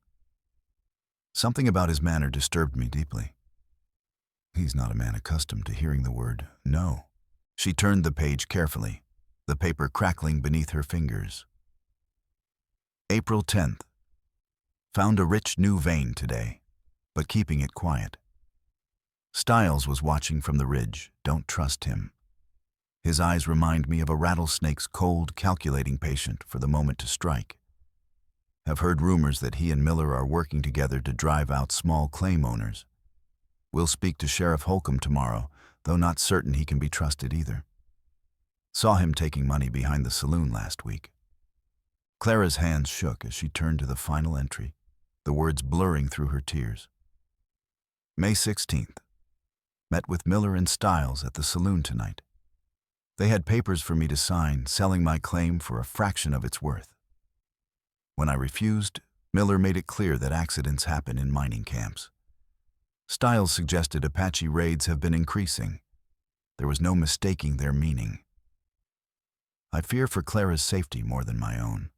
Something about his manner disturbed me deeply. He's not a man accustomed to hearing the word no. She turned the page carefully, the paper crackling beneath her fingers. April 10th. Found a rich new vein today, but keeping it quiet. Stiles was watching from the ridge. Don't trust him. His eyes remind me of a rattlesnake's cold, calculating patient for the moment to strike. Have heard rumors that he and Miller are working together to drive out small claim owners. We'll speak to Sheriff Holcomb tomorrow, though not certain he can be trusted either. Saw him taking money behind the saloon last week. Clara's hands shook as she turned to the final entry, the words blurring through her tears. May 16th. Met with Miller and Stiles at the saloon tonight. They had papers for me to sign, selling my claim for a fraction of its worth. When I refused, Miller made it clear that accidents happen in mining camps. Stiles suggested Apache raids have been increasing. There was no mistaking their meaning. I fear for Clara's safety more than my own.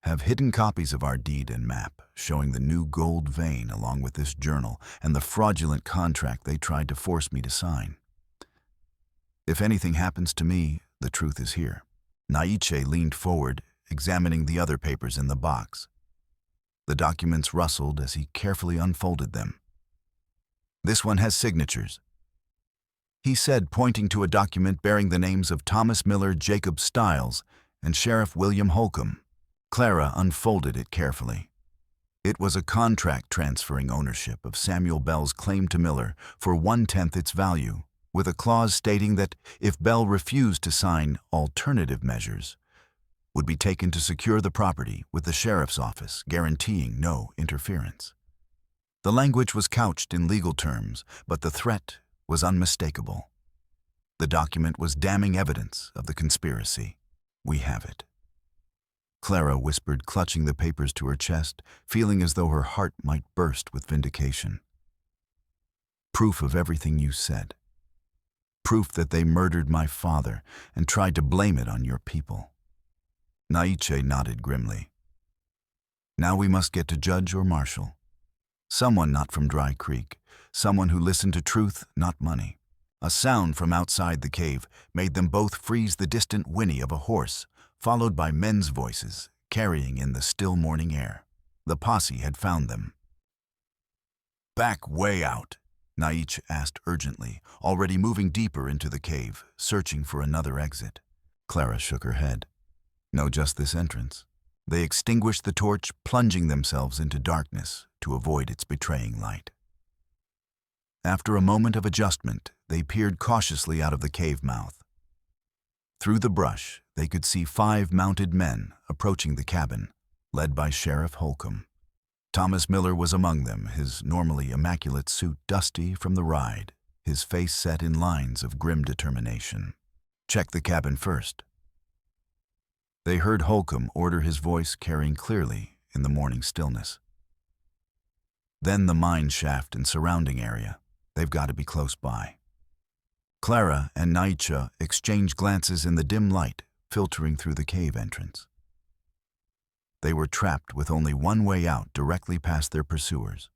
Have hidden copies of our deed and map, showing the new gold vein along with this journal and the fraudulent contract they tried to force me to sign. If anything happens to me, the truth is here. Naiche leaned forward, examining the other papers in the box. The documents rustled as he carefully unfolded them. This one has signatures, he said, pointing to a document bearing the names of Thomas Miller, Jacob Stiles, and Sheriff William Holcomb. Clara unfolded it carefully. It was a contract transferring ownership of Samuel Bell's claim to Miller for 1/10 its value, with a clause stating that if Bell refused to sign alternative measures, would be taken to secure the property with the sheriff's office, guaranteeing no interference. The language was couched in legal terms, but the threat was unmistakable. The document was damning evidence of the conspiracy. We have it. Clara whispered, clutching the papers to her chest, feeling as though her heart might burst with vindication. Proof of everything you said. Proof that they murdered my father and tried to blame it on your people. Naiche nodded grimly. Now we must get to judge or marshal. Someone not from Dry Creek, someone who listened to truth, not money. A sound from outside the cave made them both freeze, the distant whinny of a horse, followed by men's voices, carrying in the still morning air. The posse had found them. Back way out, Naiche asked urgently, already moving deeper into the cave, searching for another exit. Clara shook her head. No, just this entrance. They extinguished the torch, plunging themselves into darkness to avoid its betraying light. After a moment of adjustment, they peered cautiously out of the cave mouth. Through the brush, they could see 5 mounted men approaching the cabin, led by Sheriff Holcomb. Thomas Miller was among them, his normally immaculate suit dusty from the ride, his face set in lines of grim determination. Check the cabin first. They heard Holcomb order, his voice carrying clearly in the morning stillness. Then the mine shaft and surrounding area. They've got to be close by. Clara and Naiche exchanged glances in the dim light filtering through the cave entrance. They were trapped with only one way out directly past their pursuers,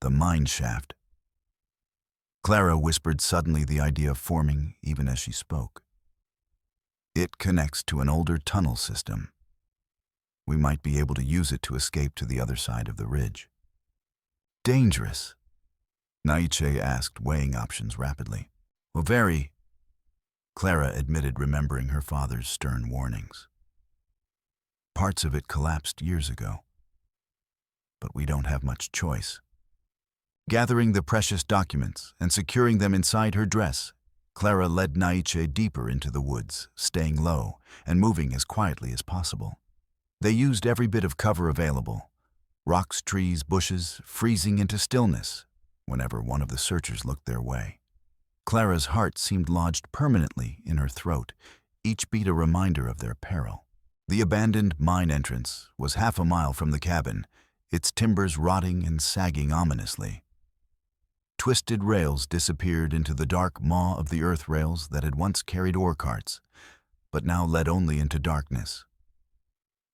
the mine shaft. Clara whispered suddenly, the idea forming even as she spoke. It connects to an older tunnel system. We might be able to use it to escape to the other side of the ridge. Dangerous? Naiche asked, weighing options rapidly. Well, very, Clara admitted, remembering her father's stern warnings. Parts of it collapsed years ago. But we don't have much choice. Gathering the precious documents and securing them inside her dress, Clara led Naiche deeper into the woods, staying low and moving as quietly as possible. They used every bit of cover available, rocks, trees, bushes, freezing into stillness whenever one of the searchers looked their way. Clara's heart seemed lodged permanently in her throat, each beat a reminder of their peril. The abandoned mine entrance was 1/2 a mile from the cabin, its timbers rotting and sagging ominously. Twisted rails disappeared into the dark maw of the earth rails that had once carried ore carts, but now led only into darkness.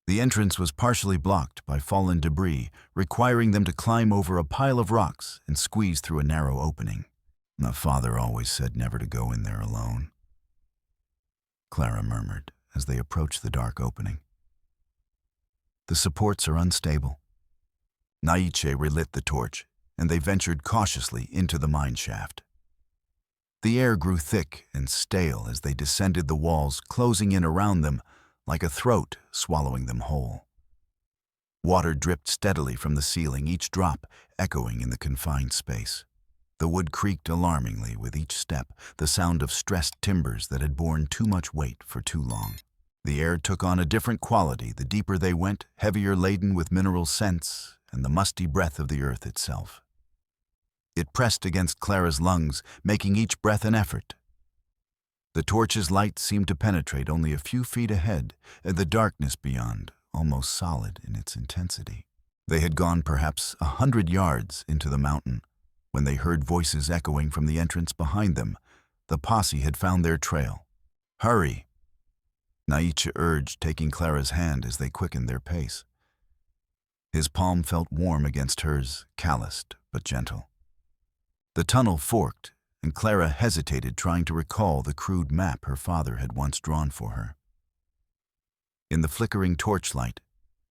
The entrance was partially blocked by fallen debris, requiring them to climb over a pile of rocks and squeeze through a narrow opening. "My father always said never to go in there alone," Clara murmured as they approached the dark opening. "The supports are unstable." Naiche relit the torch, and they ventured cautiously into the mine shaft. The air grew thick and stale as they descended the walls, closing in around them like a throat swallowing them whole. Water dripped steadily from the ceiling, each drop echoing in the confined space. The wood creaked alarmingly with each step, the sound of stressed timbers that had borne too much weight for too long. The air took on a different quality the deeper they went, heavier laden with mineral scents and the musty breath of the earth itself. It pressed against Clara's lungs, making each breath an effort. The torch's light seemed to penetrate only a few feet ahead, and the darkness beyond almost solid in its intensity. They had gone perhaps 100 yards into the mountain when they heard voices echoing from the entrance behind them. The posse had found their trail. "Hurry," Naichi urged, taking Clara's hand as they quickened their pace. His palm felt warm against hers, calloused but gentle. The tunnel forked, and Clara hesitated, trying to recall the crude map her father had once drawn for her. In the flickering torchlight,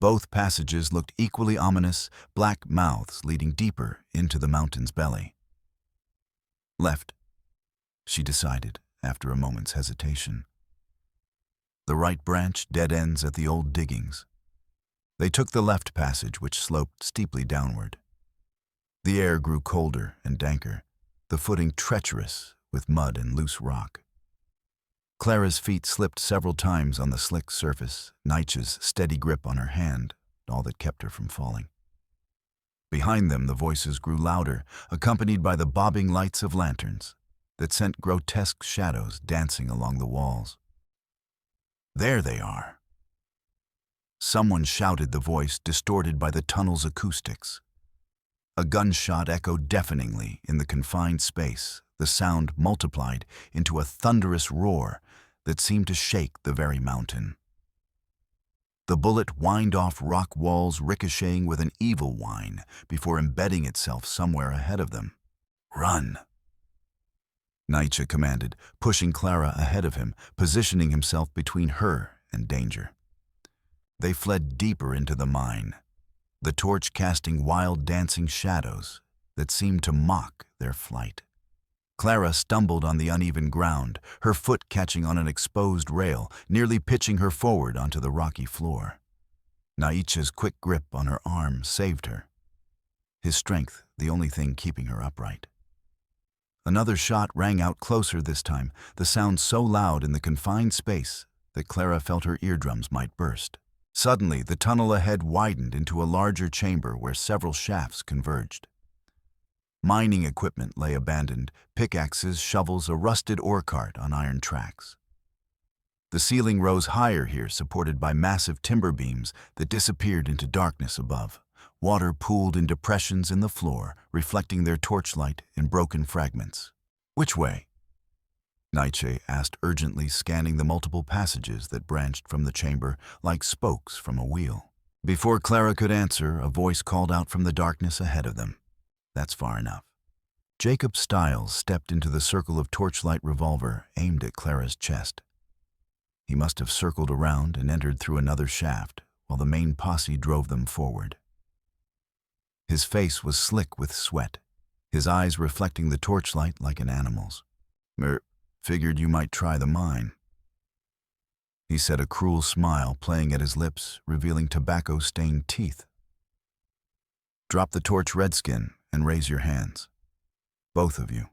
both passages looked equally ominous, black mouths leading deeper into the mountain's belly. "Left," she decided after a moment's hesitation. The right branch dead ends at the old diggings. They took the left passage, which sloped steeply downward. The air grew colder and danker, the footing treacherous with mud and loose rock. Clara's feet slipped several times on the slick surface, Naiche's steady grip on her hand, all that kept her from falling. Behind them, the voices grew louder, accompanied by the bobbing lights of lanterns that sent grotesque shadows dancing along the walls. "There they are!" Someone shouted, the voice distorted by the tunnel's acoustics. A gunshot echoed deafeningly in the confined space, the sound multiplied into a thunderous roar that seemed to shake the very mountain. The bullet whined off rock walls, ricocheting with an evil whine before embedding itself somewhere ahead of them. "Run!" Naichi commanded, pushing Clara ahead of him, positioning himself between her and danger. They fled deeper into the mine, the torch casting wild dancing shadows that seemed to mock their flight. Clara stumbled on the uneven ground, her foot catching on an exposed rail, nearly pitching her forward onto the rocky floor. Naichi's quick grip on her arm saved her, his strength the only thing keeping her upright. Another shot rang out closer this time, the sound so loud in the confined space that Clara felt her eardrums might burst. Suddenly, the tunnel ahead widened into a larger chamber where several shafts converged. Mining equipment lay abandoned, pickaxes, shovels, a rusted ore cart on iron tracks. The ceiling rose higher here, supported by massive timber beams that disappeared into darkness above. Water pooled in depressions in the floor, reflecting their torchlight in broken fragments. "Which way?" Naiche asked urgently, scanning the multiple passages that branched from the chamber like spokes from a wheel. Before Clara could answer, a voice called out from the darkness ahead of them. "That's far enough." Jacob Stiles stepped into the circle of torchlight, revolver aimed at Clara's chest. He must have circled around and entered through another shaft, while the main posse drove them forward. His face was slick with sweat, his eyes reflecting the torchlight like an animal's. "Figured you might try the mine," he said, a cruel smile playing at his lips, revealing tobacco-stained teeth. "Drop the torch, Redskin, and raise your hands. Both of you."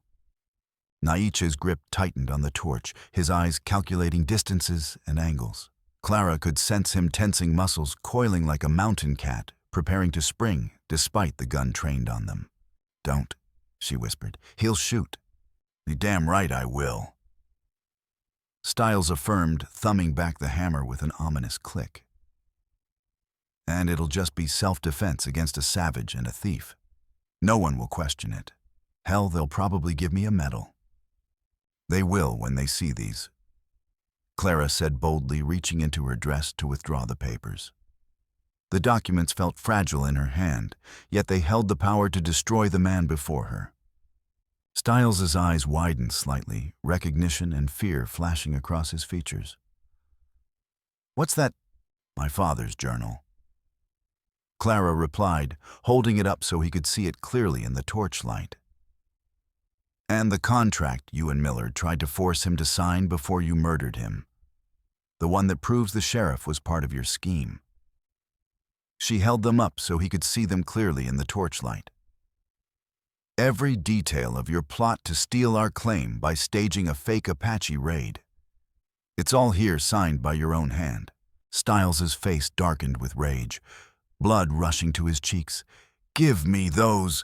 Naiche's grip tightened on the torch, his eyes calculating distances and angles. Clara could sense him tensing muscles, coiling like a mountain cat, preparing to spring despite the gun trained on them. "Don't," she whispered. "He'll shoot." "You're damn right I will," Stiles affirmed, thumbing back the hammer with an ominous click. "And it'll just be self-defense against a savage and a thief. No one will question it. Hell, they'll probably give me a medal." "They will when they see these," Clara said boldly, reaching into her dress to withdraw the papers. The documents felt fragile in her hand, yet they held the power to destroy the man before her. Styles's eyes widened slightly, recognition and fear flashing across his features. "What's that?" "My father's journal." Clara replied, holding it up so he could see it clearly in the torchlight. "And the contract you and Millard tried to force him to sign before you murdered him. The one that proves the sheriff was part of your scheme." She held them up so he could see them clearly in the torchlight. "Every detail of your plot to steal our claim by staging a fake Apache raid. It's all here signed by your own hand." Styles's face darkened with rage, blood rushing to his cheeks. "Give me those!"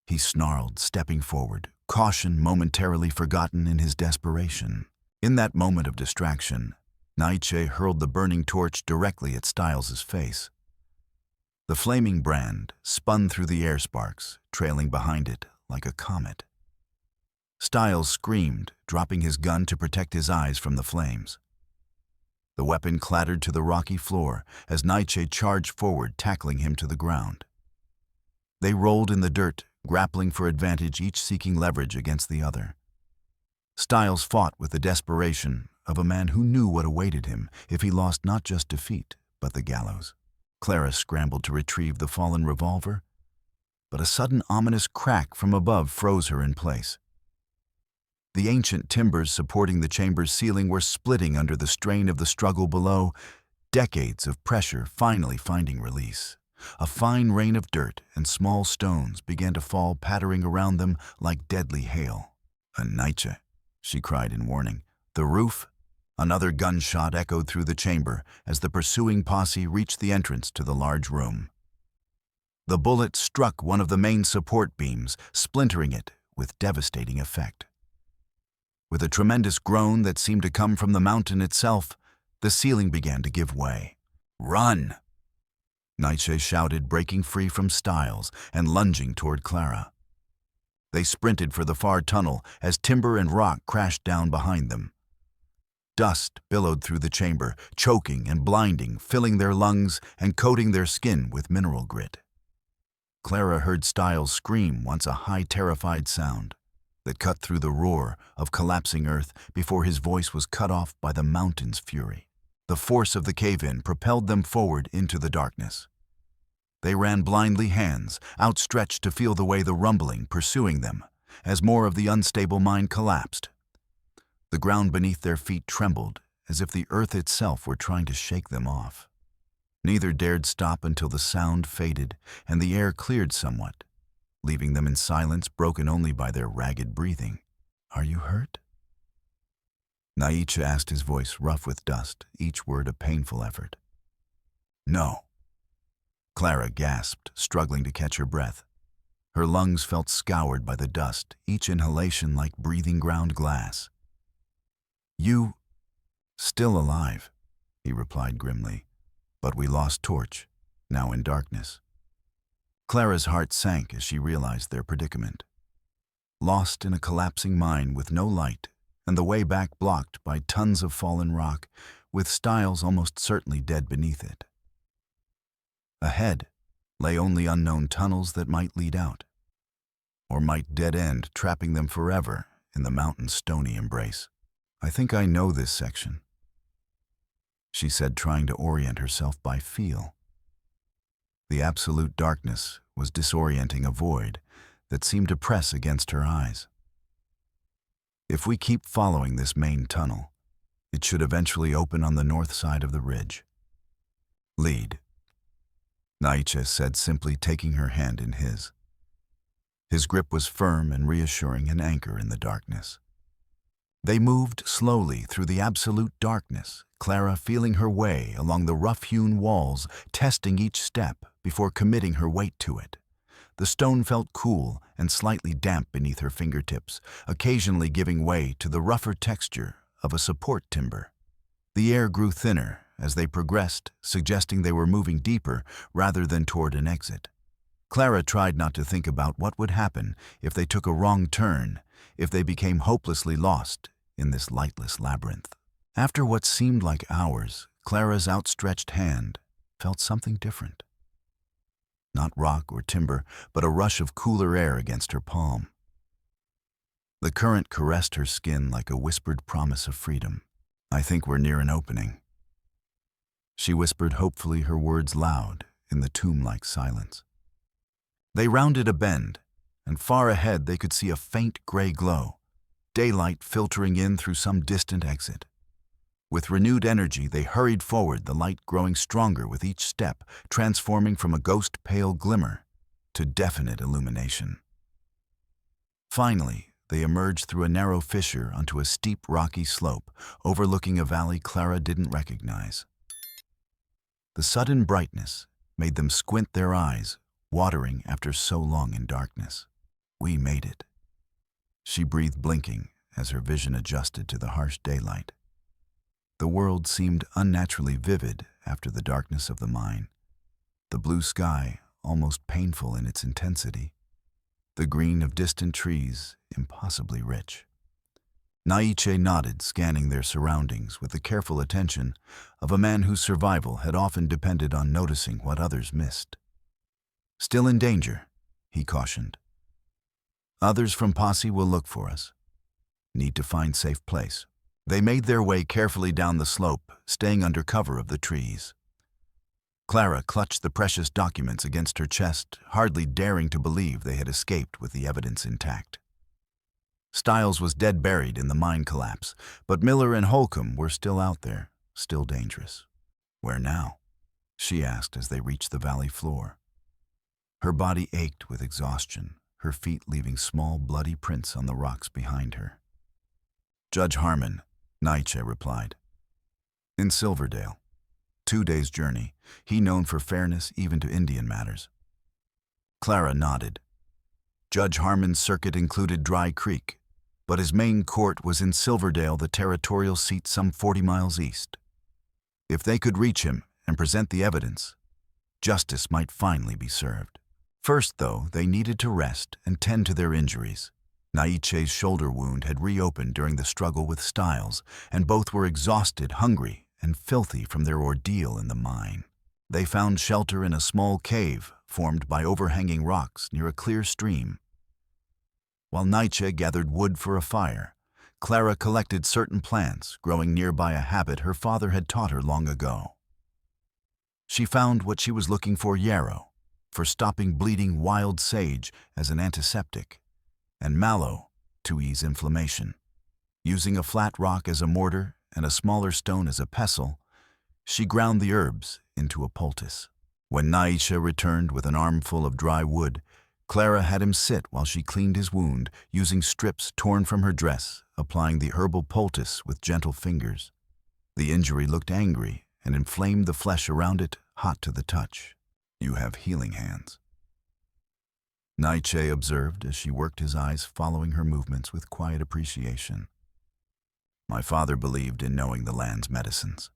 he snarled, stepping forward, caution momentarily forgotten in his desperation. In that moment of distraction, Naiche hurled the burning torch directly at Styles's face. The flaming brand spun through the air sparks, trailing behind it like a comet. Styles screamed, dropping his gun to protect his eyes from the flames. The weapon clattered to the rocky floor as Naiche charged forward, tackling him to the ground. They rolled in the dirt, grappling for advantage, each seeking leverage against the other. Styles fought with the desperation of a man who knew what awaited him if he lost not just defeat, but the gallows. Clara scrambled to retrieve the fallen revolver, but a sudden ominous crack from above froze her in place. The ancient timbers supporting the chamber's ceiling were splitting under the strain of the struggle below, decades of pressure finally finding release. A fine rain of dirt and small stones began to fall, pattering around them like deadly hail. "Naiche," she cried in warning. "The roof?" Another gunshot echoed through the chamber as the pursuing posse reached the entrance to the large room. The bullet struck one of the main support beams, splintering it with devastating effect. With a tremendous groan that seemed to come from the mountain itself, the ceiling began to give way. "Run!" Naiche shouted, breaking free from Styles and lunging toward Clara. They sprinted for the far tunnel as timber and rock crashed down behind them. Dust billowed through the chamber, choking and blinding, filling their lungs and coating their skin with mineral grit. Clara heard Styles scream once, a high, terrified sound that cut through the roar of collapsing earth before his voice was cut off by the mountain's fury. The force of the cave-in propelled them forward into the darkness. They ran blindly, hands outstretched to feel the way the rumbling pursuing them as more of the unstable mine collapsed. The ground beneath their feet trembled as if the earth itself were trying to shake them off. Neither dared stop until the sound faded and the air cleared somewhat, leaving them in silence broken only by their ragged breathing. "Are you hurt?" Naiche asked, his voice rough with dust, each word a painful effort. "No." Clara gasped, struggling to catch her breath. Her lungs felt scoured by the dust, each inhalation like breathing ground glass. "You still alive," he replied grimly, "but we lost Torch, now in darkness." Clara's heart sank as she realized their predicament. Lost in a collapsing mine with no light, and the way back blocked by tons of fallen rock, with Styles almost certainly dead beneath it. Ahead lay only unknown tunnels that might lead out, or might dead-end, trapping them forever in the mountain's stony embrace. "I think I know this section," she said, trying to orient herself by feel. The absolute darkness was disorienting, a void that seemed to press against her eyes. "If we keep following this main tunnel, it should eventually open on the north side of the ridge." "Lead," Naiche said, simply taking her hand in his. His grip was firm and reassuring, an anchor in the darkness. They moved slowly through the absolute darkness, Clara feeling her way along the rough-hewn walls, testing each step before committing her weight to it. The stone felt cool and slightly damp beneath her fingertips, occasionally giving way to the rougher texture of a support timber. The air grew thinner as they progressed, suggesting they were moving deeper rather than toward an exit. Clara tried not to think about what would happen if they took a wrong turn, if they became hopelessly lost in this lightless labyrinth. After what seemed like hours, Clara's outstretched hand felt something different. Not rock or timber, but a rush of cooler air against her palm. The current caressed her skin like a whispered promise of freedom. "I think we're near an opening." She whispered hopefully, her words loud in the tomb-like silence. They rounded a bend, and far ahead they could see a faint gray glow, daylight filtering in through some distant exit. With renewed energy, they hurried forward, the light growing stronger with each step, transforming from a ghost-pale glimmer to definite illumination. Finally, they emerged through a narrow fissure onto a steep rocky slope, overlooking a valley Clara didn't recognize. The sudden brightness made them squint their eyes, watering after so long in darkness. "We made it," she breathed, blinking as her vision adjusted to the harsh daylight. The world seemed unnaturally vivid after the darkness of the mine. The blue sky, almost painful in its intensity. The green of distant trees, impossibly rich. Naiche nodded, scanning their surroundings with the careful attention of a man whose survival had often depended on noticing what others missed. "Still in danger," he cautioned. "Others from Posse will look for us. Need to find safe place." They made their way carefully down the slope, staying under cover of the trees. Clara clutched the precious documents against her chest, hardly daring to believe they had escaped with the evidence intact. Stiles was dead buried in the mine collapse, but Miller and Holcomb were still out there, still dangerous. "Where now?" she asked as they reached the valley floor. Her body ached with exhaustion, her feet leaving small bloody prints on the rocks behind her. "Judge Harmon," Naiche replied. "In Silverdale. 2 days' journey, he known for fairness even to Indian matters." Clara nodded. Judge Harmon's circuit included Dry Creek, but his main court was in Silverdale, the territorial seat some 40 miles east. If they could reach him and present the evidence, justice might finally be served. First, though, they needed to rest and tend to their injuries. Naiche's shoulder wound had reopened during the struggle with Stiles, and both were exhausted, hungry, and filthy from their ordeal in the mine. They found shelter in a small cave formed by overhanging rocks near a clear stream. While Naiche gathered wood for a fire, Clara collected certain plants growing nearby, a habit her father had taught her long ago. She found what she was looking for: yarrow, for stopping bleeding, wild sage as an antiseptic, and mallow to ease inflammation. Using a flat rock as a mortar and a smaller stone as a pestle, she ground the herbs into a poultice. When Naiche returned with an armful of dry wood, Clara had him sit while she cleaned his wound, using strips torn from her dress, applying the herbal poultice with gentle fingers. The injury looked angry and inflamed the flesh around it, hot to the touch. "You have healing hands," Naiche observed as she worked, his eyes following her movements with quiet appreciation. "My father believed in knowing the land's medicines."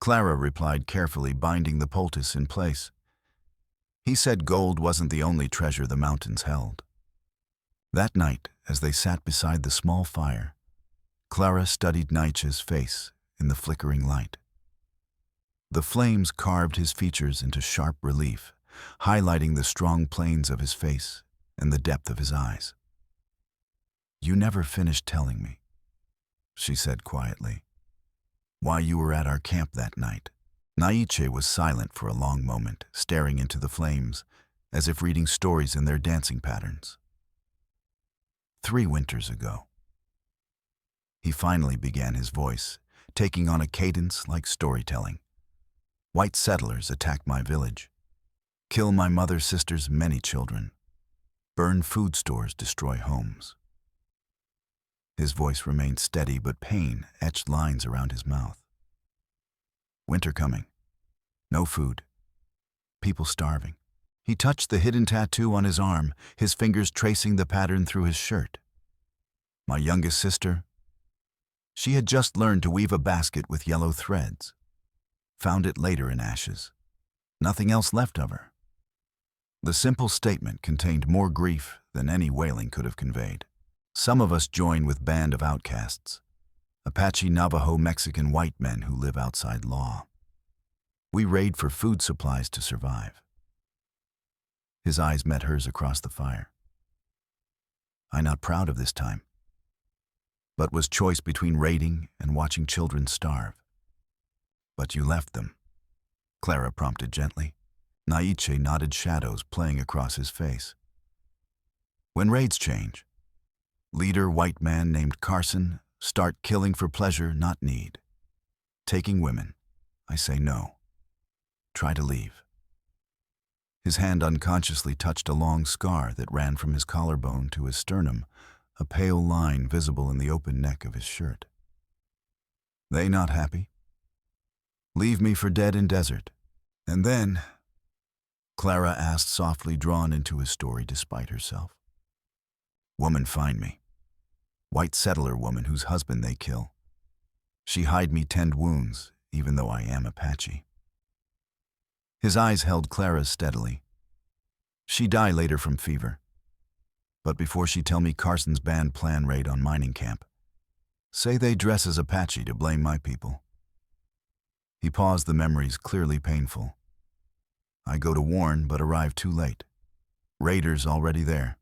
Clara replied carefully, binding the poultice in place. "He said gold wasn't the only treasure the mountains held." That night, as they sat beside the small fire, Clara studied Naiche's face in the flickering light. The flames carved his features into sharp relief, highlighting the strong planes of his face and the depth of his eyes. "You never finished telling me," she said quietly, "why you were at our camp that night." Naiche was silent for a long moment, staring into the flames, as if reading stories in their dancing patterns. 3 winters ago. He finally began, his voice taking on a cadence like storytelling. "White settlers attack my village. Kill my mother's sister's many children. Burn food stores, destroy homes." His voice remained steady, but pain etched lines around his mouth. "Winter coming. No food. People starving." He touched the hidden tattoo on his arm, his fingers tracing the pattern through his shirt. "My youngest sister, she had just learned to weave a basket with yellow threads. Found it later in ashes. Nothing else left of her." The simple statement contained more grief than any wailing could have conveyed. "Some of us join with band of outcasts, Apache, Navajo, Mexican white men who live outside law. We raid for food supplies to survive. His eyes met hers across the fire. I'm not proud of this time, but was choice between raiding and watching children starve. But you left them, Clara prompted gently. Naiche nodded, shadows playing across his face. When raids change, leader white man named Carson start killing for pleasure, not need. Taking women, I say no. Try to leave. His hand unconsciously touched a long scar that ran from his collarbone to his sternum, a pale line visible in the open neck of his shirt. They not happy? Leave me for dead in desert. And then, Clara asked softly, drawn into his story despite herself. Woman find me. White settler woman whose husband they kill. She hide me tend wounds, even though I am Apache. His eyes held Clara's steadily. She die later from fever. But before she tell me Carson's band plan raid on mining camp, say they dress as Apache to blame my people. He paused, the memories clearly painful. I go to warn, but arrive too late. Raiders already there.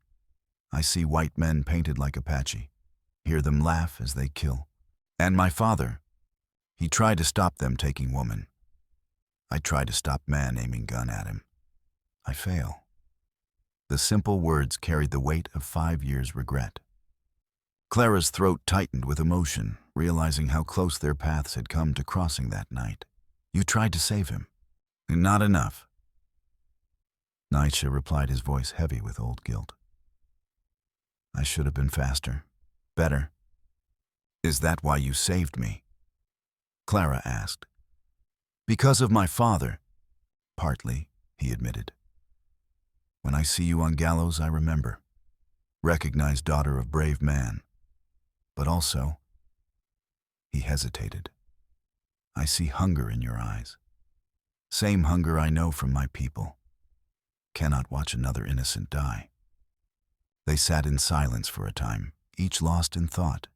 I see white men painted like Apache. Hear them laugh as they kill. And my father, he tried to stop them taking woman. I try to stop man aiming gun at him. I fail. The simple words carried the weight of 5 years' regret. Clara's throat tightened with emotion, realizing how close their paths had come to crossing that night. You tried to save him. Not enough. Naichi replied, his voice heavy with old guilt. I should have been faster. Better. Is that why you saved me? Clara asked. Because of my father. Partly, he admitted. When I see you on gallows, I remember. Recognize daughter of brave man. But also, he hesitated. I see hunger in your eyes. Same hunger I know from my people. Cannot watch another innocent die. They sat in silence for a time, each lost in thought.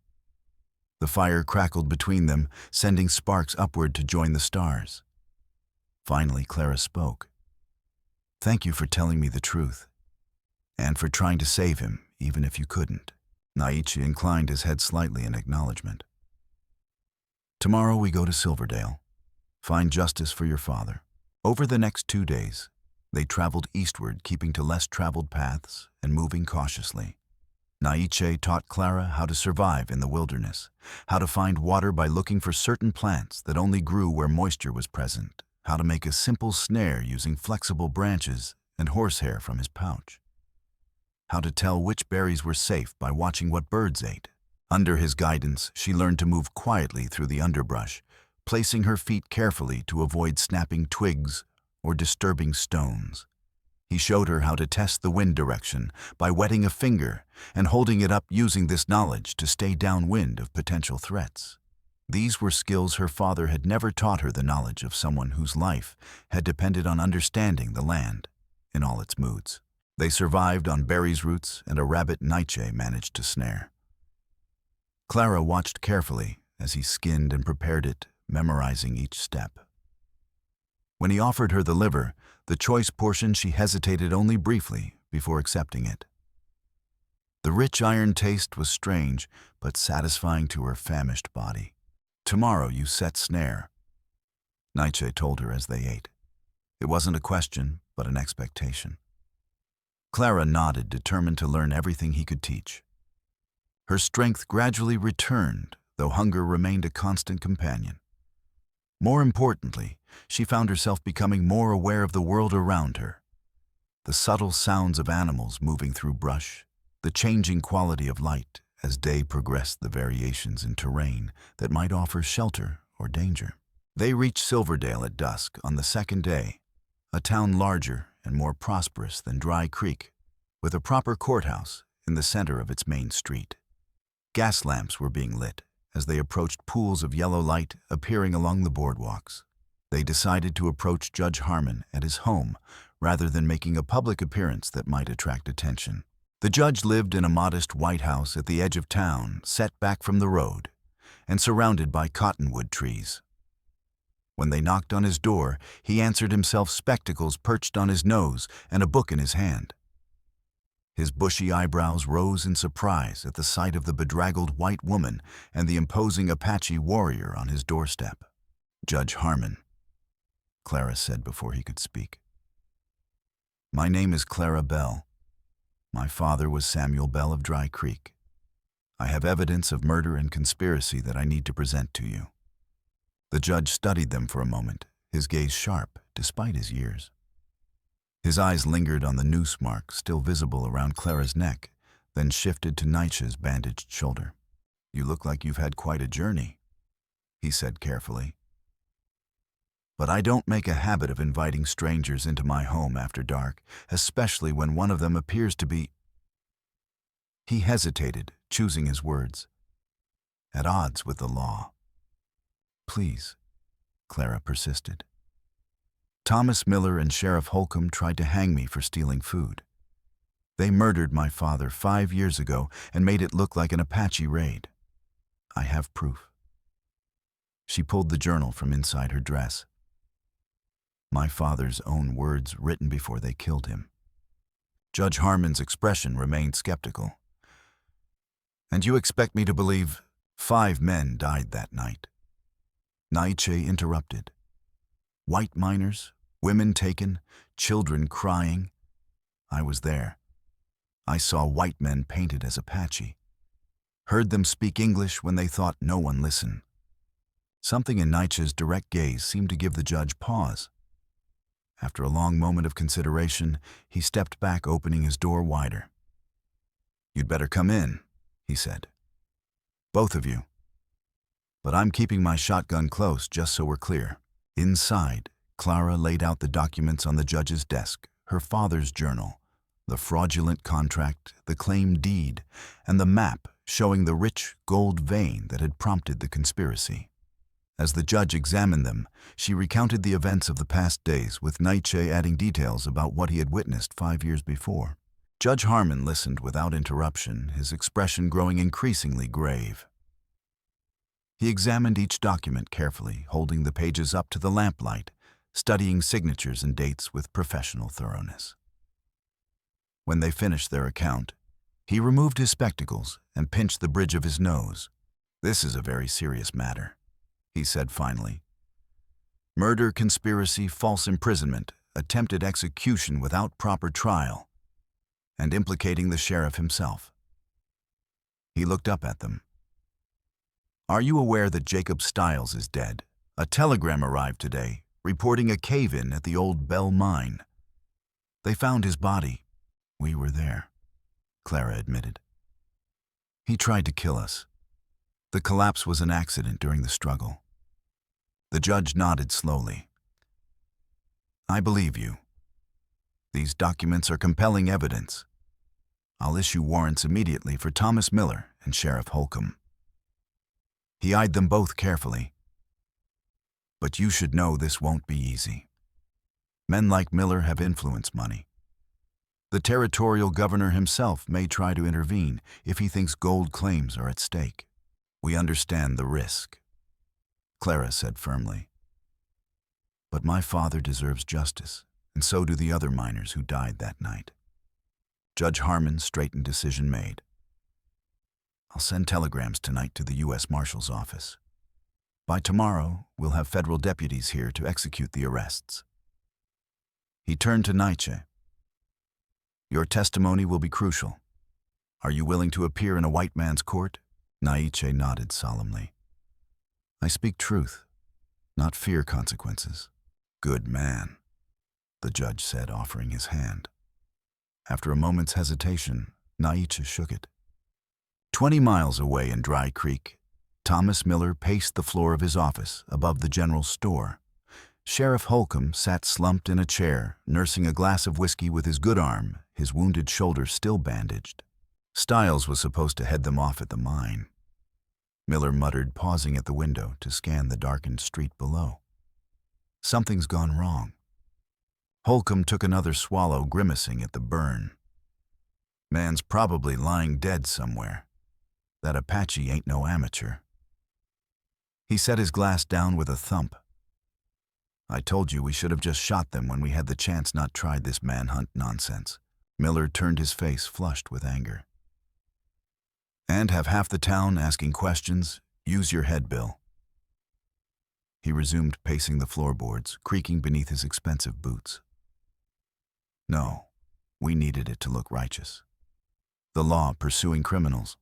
The fire crackled between them, sending sparks upward to join the stars. Finally, Clara spoke. Thank you for telling me the truth, and for trying to save him, even if you couldn't. Naichi inclined his head slightly in acknowledgement. Tomorrow we go to Silverdale. Find justice for your father. Over the next 2 days, they traveled eastward, keeping to less traveled paths and moving cautiously. Naiche taught Clara how to survive in the wilderness, how to find water by looking for certain plants that only grew where moisture was present, how to make a simple snare using flexible branches and horsehair from his pouch, how to tell which berries were safe by watching what birds ate. Under his guidance, she learned to move quietly through the underbrush, placing her feet carefully to avoid snapping twigs or disturbing stones. He showed her how to test the wind direction by wetting a finger and holding it up, using this knowledge to stay downwind of potential threats. These were skills her father had never taught her, the knowledge of someone whose life had depended on understanding the land in all its moods. They survived on berries, roots, and a rabbit Naiche managed to snare. Clara watched carefully as he skinned and prepared it, memorizing each step. When he offered her the liver, the choice portion, she hesitated only briefly before accepting it. The rich iron taste was strange, but satisfying to her famished body. Tomorrow you set snare, Naiche told her as they ate. It wasn't a question, but an expectation. Clara nodded, determined to learn everything he could teach. Her strength gradually returned, though hunger remained a constant companion. More importantly, she found herself becoming more aware of the world around her. The subtle sounds of animals moving through brush, the changing quality of light as day progressed, the variations in terrain that might offer shelter or danger. They reached Silverdale at dusk on the second day, a town larger and more prosperous than Dry Creek, with a proper courthouse in the center of its main street. Gas lamps were being lit as they approached, pools of yellow light appearing along the boardwalks. They decided to approach Judge Harmon at his home rather than making a public appearance that might attract attention. The judge lived in a modest white house at the edge of town, set back from the road and surrounded by cottonwood trees. When they knocked on his door, he answered himself, spectacles perched on his nose and a book in his hand. His bushy eyebrows rose in surprise at the sight of the bedraggled white woman and the imposing Apache warrior on his doorstep. "Judge Harmon," Clara said before he could speak. "My name is Clarabel. My father was Samuel Bell of Dry Creek. I have evidence of murder and conspiracy that I need to present to you." The judge studied them for a moment, his gaze sharp despite his years. His eyes lingered on the noose mark still visible around Clara's neck, then shifted to Naiche's bandaged shoulder. "You look like you've had quite a journey," he said carefully. "But I don't make a habit of inviting strangers into my home after dark, especially when one of them appears to be—" He hesitated, choosing his words. "At odds with the law." "Please," Clara persisted. "Thomas Miller and Sheriff Holcomb tried to hang me for stealing food. They murdered my father 5 years ago and made it look like an Apache raid. I have proof." She pulled the journal from inside her dress. My father's own words written before they killed him. Judge Harmon's expression remained skeptical. "And you expect me to believe 5 men died that night?" Naiche interrupted. "White miners, women taken, children crying. I was there. I saw white men painted as Apache. Heard them speak English when they thought no one listened." Something in Naiche's direct gaze seemed to give the judge pause. After a long moment of consideration, he stepped back, opening his door wider. "You'd better come in," he said. "Both of you. But I'm keeping my shotgun close, just so we're clear." Inside, Clara laid out the documents on the judge's desk, her father's journal, the fraudulent contract, the claim deed, and the map showing the rich gold vein that had prompted the conspiracy. As the judge examined them, she recounted the events of the past days, with Naiche adding details about what he had witnessed 5 years before. Judge Harmon listened without interruption, his expression growing increasingly grave. He examined each document carefully, holding the pages up to the lamplight, studying signatures and dates with professional thoroughness. When they finished their account, he removed his spectacles and pinched the bridge of his nose. "This is a very serious matter," he said finally. "Murder, conspiracy, false imprisonment, attempted execution without proper trial, and implicating the sheriff himself." He looked up at them. "Are you aware that Jacob Stiles is dead? A telegram arrived today, reporting a cave-in at the old Bell mine. They found his body." "We were there," Clara admitted. "He tried to kill us. The collapse was an accident during the struggle." The judge nodded slowly. "I believe you. These documents are compelling evidence. I'll issue warrants immediately for Thomas Miller and Sheriff Holcomb." He eyed them both carefully. "But you should know this won't be easy. Men like Miller have influence money. The territorial governor himself may try to intervene if he thinks gold claims are at stake. We understand the risk," Clara said firmly. "But my father deserves justice, and so do the other miners who died that night." Judge Harmon straightened decision made. "I'll send telegrams tonight to the U.S. Marshal's office. By tomorrow, we'll have federal deputies here to execute the arrests." He turned to Naiche. "Your testimony will be crucial. Are you willing to appear in a white man's court?" Naiche nodded solemnly. "I speak truth, not fear consequences." "Good man," the judge said, offering his hand. After a moment's hesitation, Naiche shook it. 20 miles away in Dry Creek, Thomas Miller paced the floor of his office above the general store. Sheriff Holcomb sat slumped in a chair, nursing a glass of whiskey with his good arm, his wounded shoulder still bandaged. Stiles was supposed to head them off at the mine. Miller muttered, pausing at the window to scan the darkened street below. "Something's gone wrong." Holcomb took another swallow, grimacing at the burn. "Man's probably lying dead somewhere. That Apache ain't no amateur." He set his glass down with a thump. I told you we should have just shot them when we had the chance, not tried this manhunt nonsense. Miller turned his face flushed with anger. And have half the town asking questions? Use your head, Bill. He resumed pacing the floorboards, creaking beneath his expensive boots. No, we needed it to look righteous. The law pursuing criminals.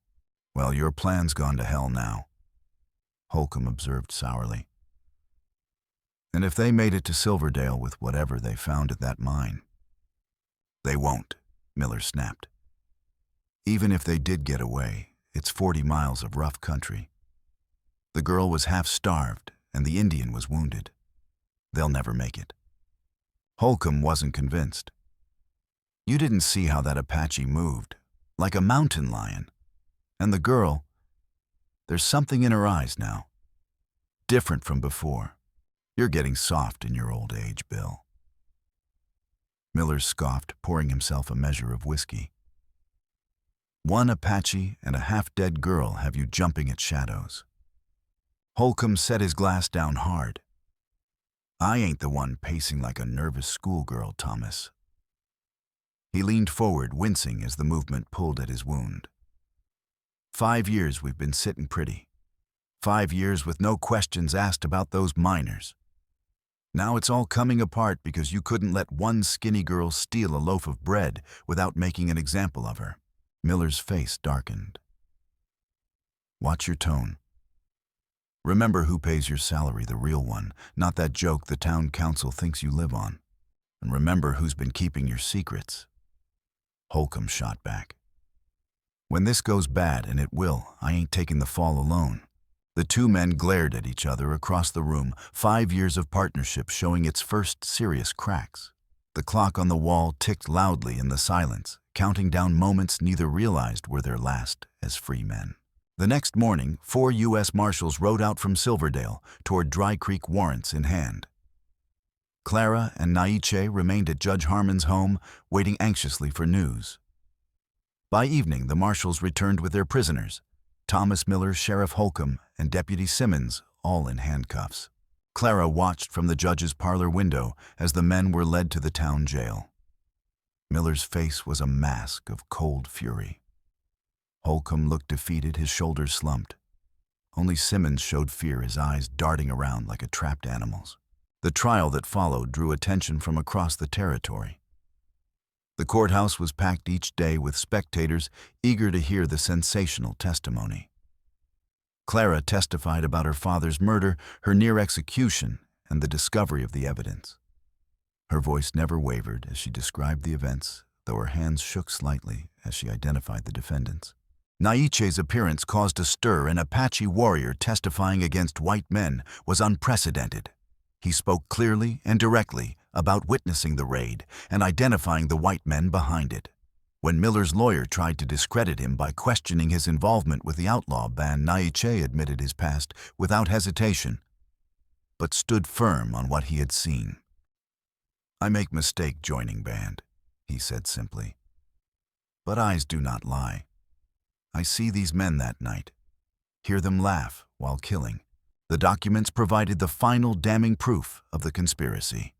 Well, your plan's gone to hell now, Holcomb observed sourly. And if they made it to Silverdale with whatever they found at that mine? They won't, Miller snapped. Even if they did get away, it's 40 miles of rough country. The girl was half-starved, and the Indian was wounded. They'll never make it. Holcomb wasn't convinced. You didn't see how that Apache moved, like a mountain lion. And the girl, there's something in her eyes now. Different from before. You're getting soft in your old age, Bill. Miller scoffed, pouring himself a measure of whiskey. One Apache and a half-dead girl have you jumping at shadows. Holcomb set his glass down hard. I ain't the one pacing like a nervous schoolgirl, Thomas. He leaned forward, wincing as the movement pulled at his wound. 5 years we've been sitting pretty. 5 years with no questions asked about those miners. Now it's all coming apart because you couldn't let one skinny girl steal a loaf of bread without making an example of her. Miller's face darkened. Watch your tone. Remember who pays your salary, the real one, not that joke the town council thinks you live on. And remember who's been keeping your secrets. Holcomb shot back. When this goes bad, and it will, I ain't taking the fall alone. The two men glared at each other across the room, 5 years of partnership showing its first serious cracks. The clock on the wall ticked loudly in the silence, counting down moments neither realized were their last as free men. The next morning, 4 U.S. Marshals rode out from Silverdale toward Dry Creek, warrants in hand. Clara and Naiche remained at Judge Harmon's home, waiting anxiously for news. By evening, the marshals returned with their prisoners, Thomas Miller, Sheriff Holcomb, and Deputy Simmons, all in handcuffs. Clara watched from the judge's parlor window as the men were led to the town jail. Miller's face was a mask of cold fury. Holcomb looked defeated, his shoulders slumped. Only Simmons showed fear, his eyes darting around like a trapped animal's. The trial that followed drew attention from across the territory. The courthouse was packed each day with spectators eager to hear the sensational testimony. Clara testified about her father's murder, her near execution, and the discovery of the evidence. Her voice never wavered as she described the events, though her hands shook slightly as she identified the defendants. Naiche's appearance caused a stir. An Apache warrior testifying against white men was unprecedented. He spoke clearly and directly about witnessing the raid and identifying the white men behind it. When Miller's lawyer tried to discredit him by questioning his involvement with the outlaw band, Naiche admitted his past without hesitation, but stood firm on what he had seen. I make mistake joining band, he said simply. But eyes do not lie. I see these men that night, hear them laugh while killing. The documents provided the final damning proof of the conspiracy.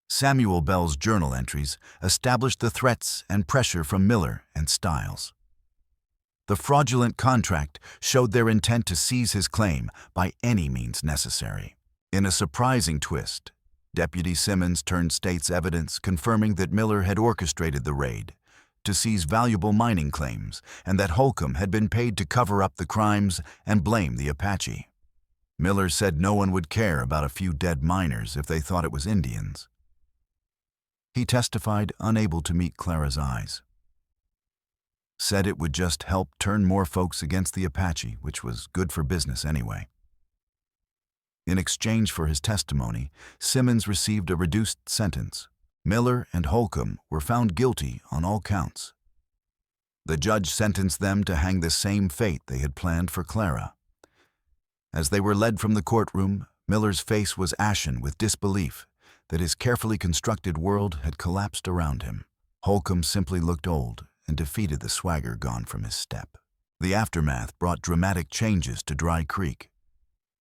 Samuel Bell's journal entries established the threats and pressure from Miller and Stiles. The fraudulent contract showed their intent to seize his claim by any means necessary. In a surprising twist, Deputy Simmons turned state's evidence confirming that Miller had orchestrated the raid to seize valuable mining claims and that Holcomb had been paid to cover up the crimes and blame the Apache. Miller said no one would care about a few dead miners if they thought it was Indians. He testified unable to meet Clara's eyes. Said it would just help turn more folks against the Apache, which was good for business anyway. In exchange for his testimony, Simmons received a reduced sentence. Miller and Holcomb were found guilty on all counts. The judge sentenced them to hang the same fate they had planned for Clara. As they were led from the courtroom, Miller's face was ashen with disbelief that his carefully constructed world had collapsed around him. Holcomb simply looked old and defeated, the swagger gone from his step. The aftermath brought dramatic changes to Dry Creek.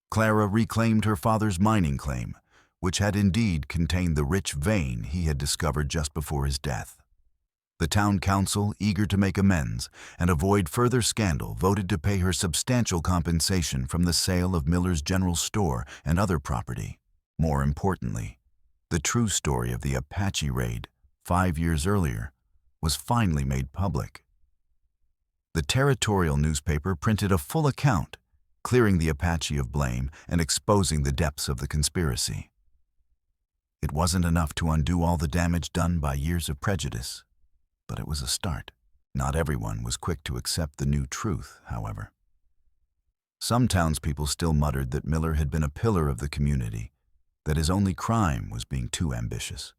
Clara reclaimed her father's mining claim, which had indeed contained the rich vein he had discovered just before his death. The town council, eager to make amends and avoid further scandal, voted to pay her substantial compensation from the sale of Miller's general store and other property. More importantly, the true story of the Apache raid 5 years earlier was finally made public. The territorial newspaper printed a full account, clearing the Apache of blame and exposing the depths of the conspiracy. It wasn't enough to undo all the damage done by years of prejudice, but it was a start. Not everyone was quick to accept the new truth, however. Some townspeople still muttered that Miller had been a pillar of the community, that his only crime was being too ambitious.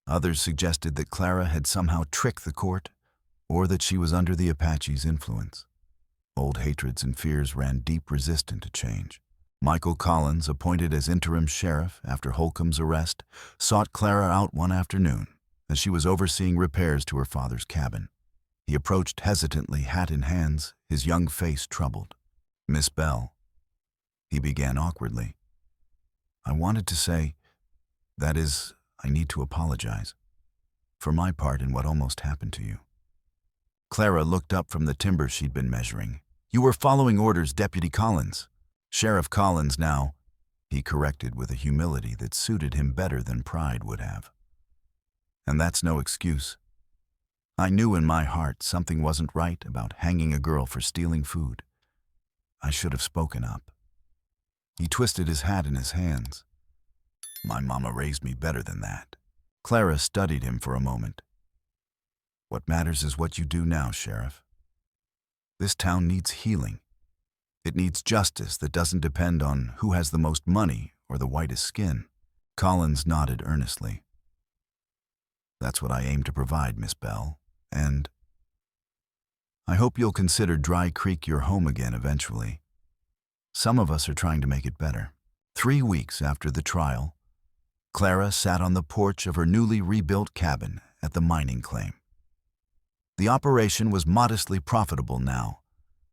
Others suggested that Clara had somehow tricked the court, or that she was under the Apache's influence. Old hatreds and fears ran deep, resistant to change. Michael Collins, appointed as interim sheriff after Holcomb's arrest, sought Clara out one afternoon as she was overseeing repairs to her father's cabin. He approached hesitantly, hat in hands, his young face troubled. "Miss Bell," he began awkwardly. "I wanted to say, that is, I need to apologize for my part in what almost happened to you." Clara looked up from the timber she'd been measuring. "You were following orders, Deputy Collins." "Sheriff Collins now," he corrected with a humility that suited him better than pride would have. "And that's no excuse. I knew in my heart something wasn't right about hanging a girl for stealing food. I should have spoken up." He twisted his hat in his hands. "My mama raised me better than that." Clara studied him for a moment. "What matters is what you do now, Sheriff. This town needs healing. It needs justice that doesn't depend on who has the most money or the whitest skin." Collins nodded earnestly. "That's what I aim to provide, Miss Bell, and I hope you'll consider Dry Creek your home again eventually. Some of us are trying to make it better." 3 weeks after the trial, Clara sat on the porch of her newly rebuilt cabin at the mining claim. The operation was modestly profitable now,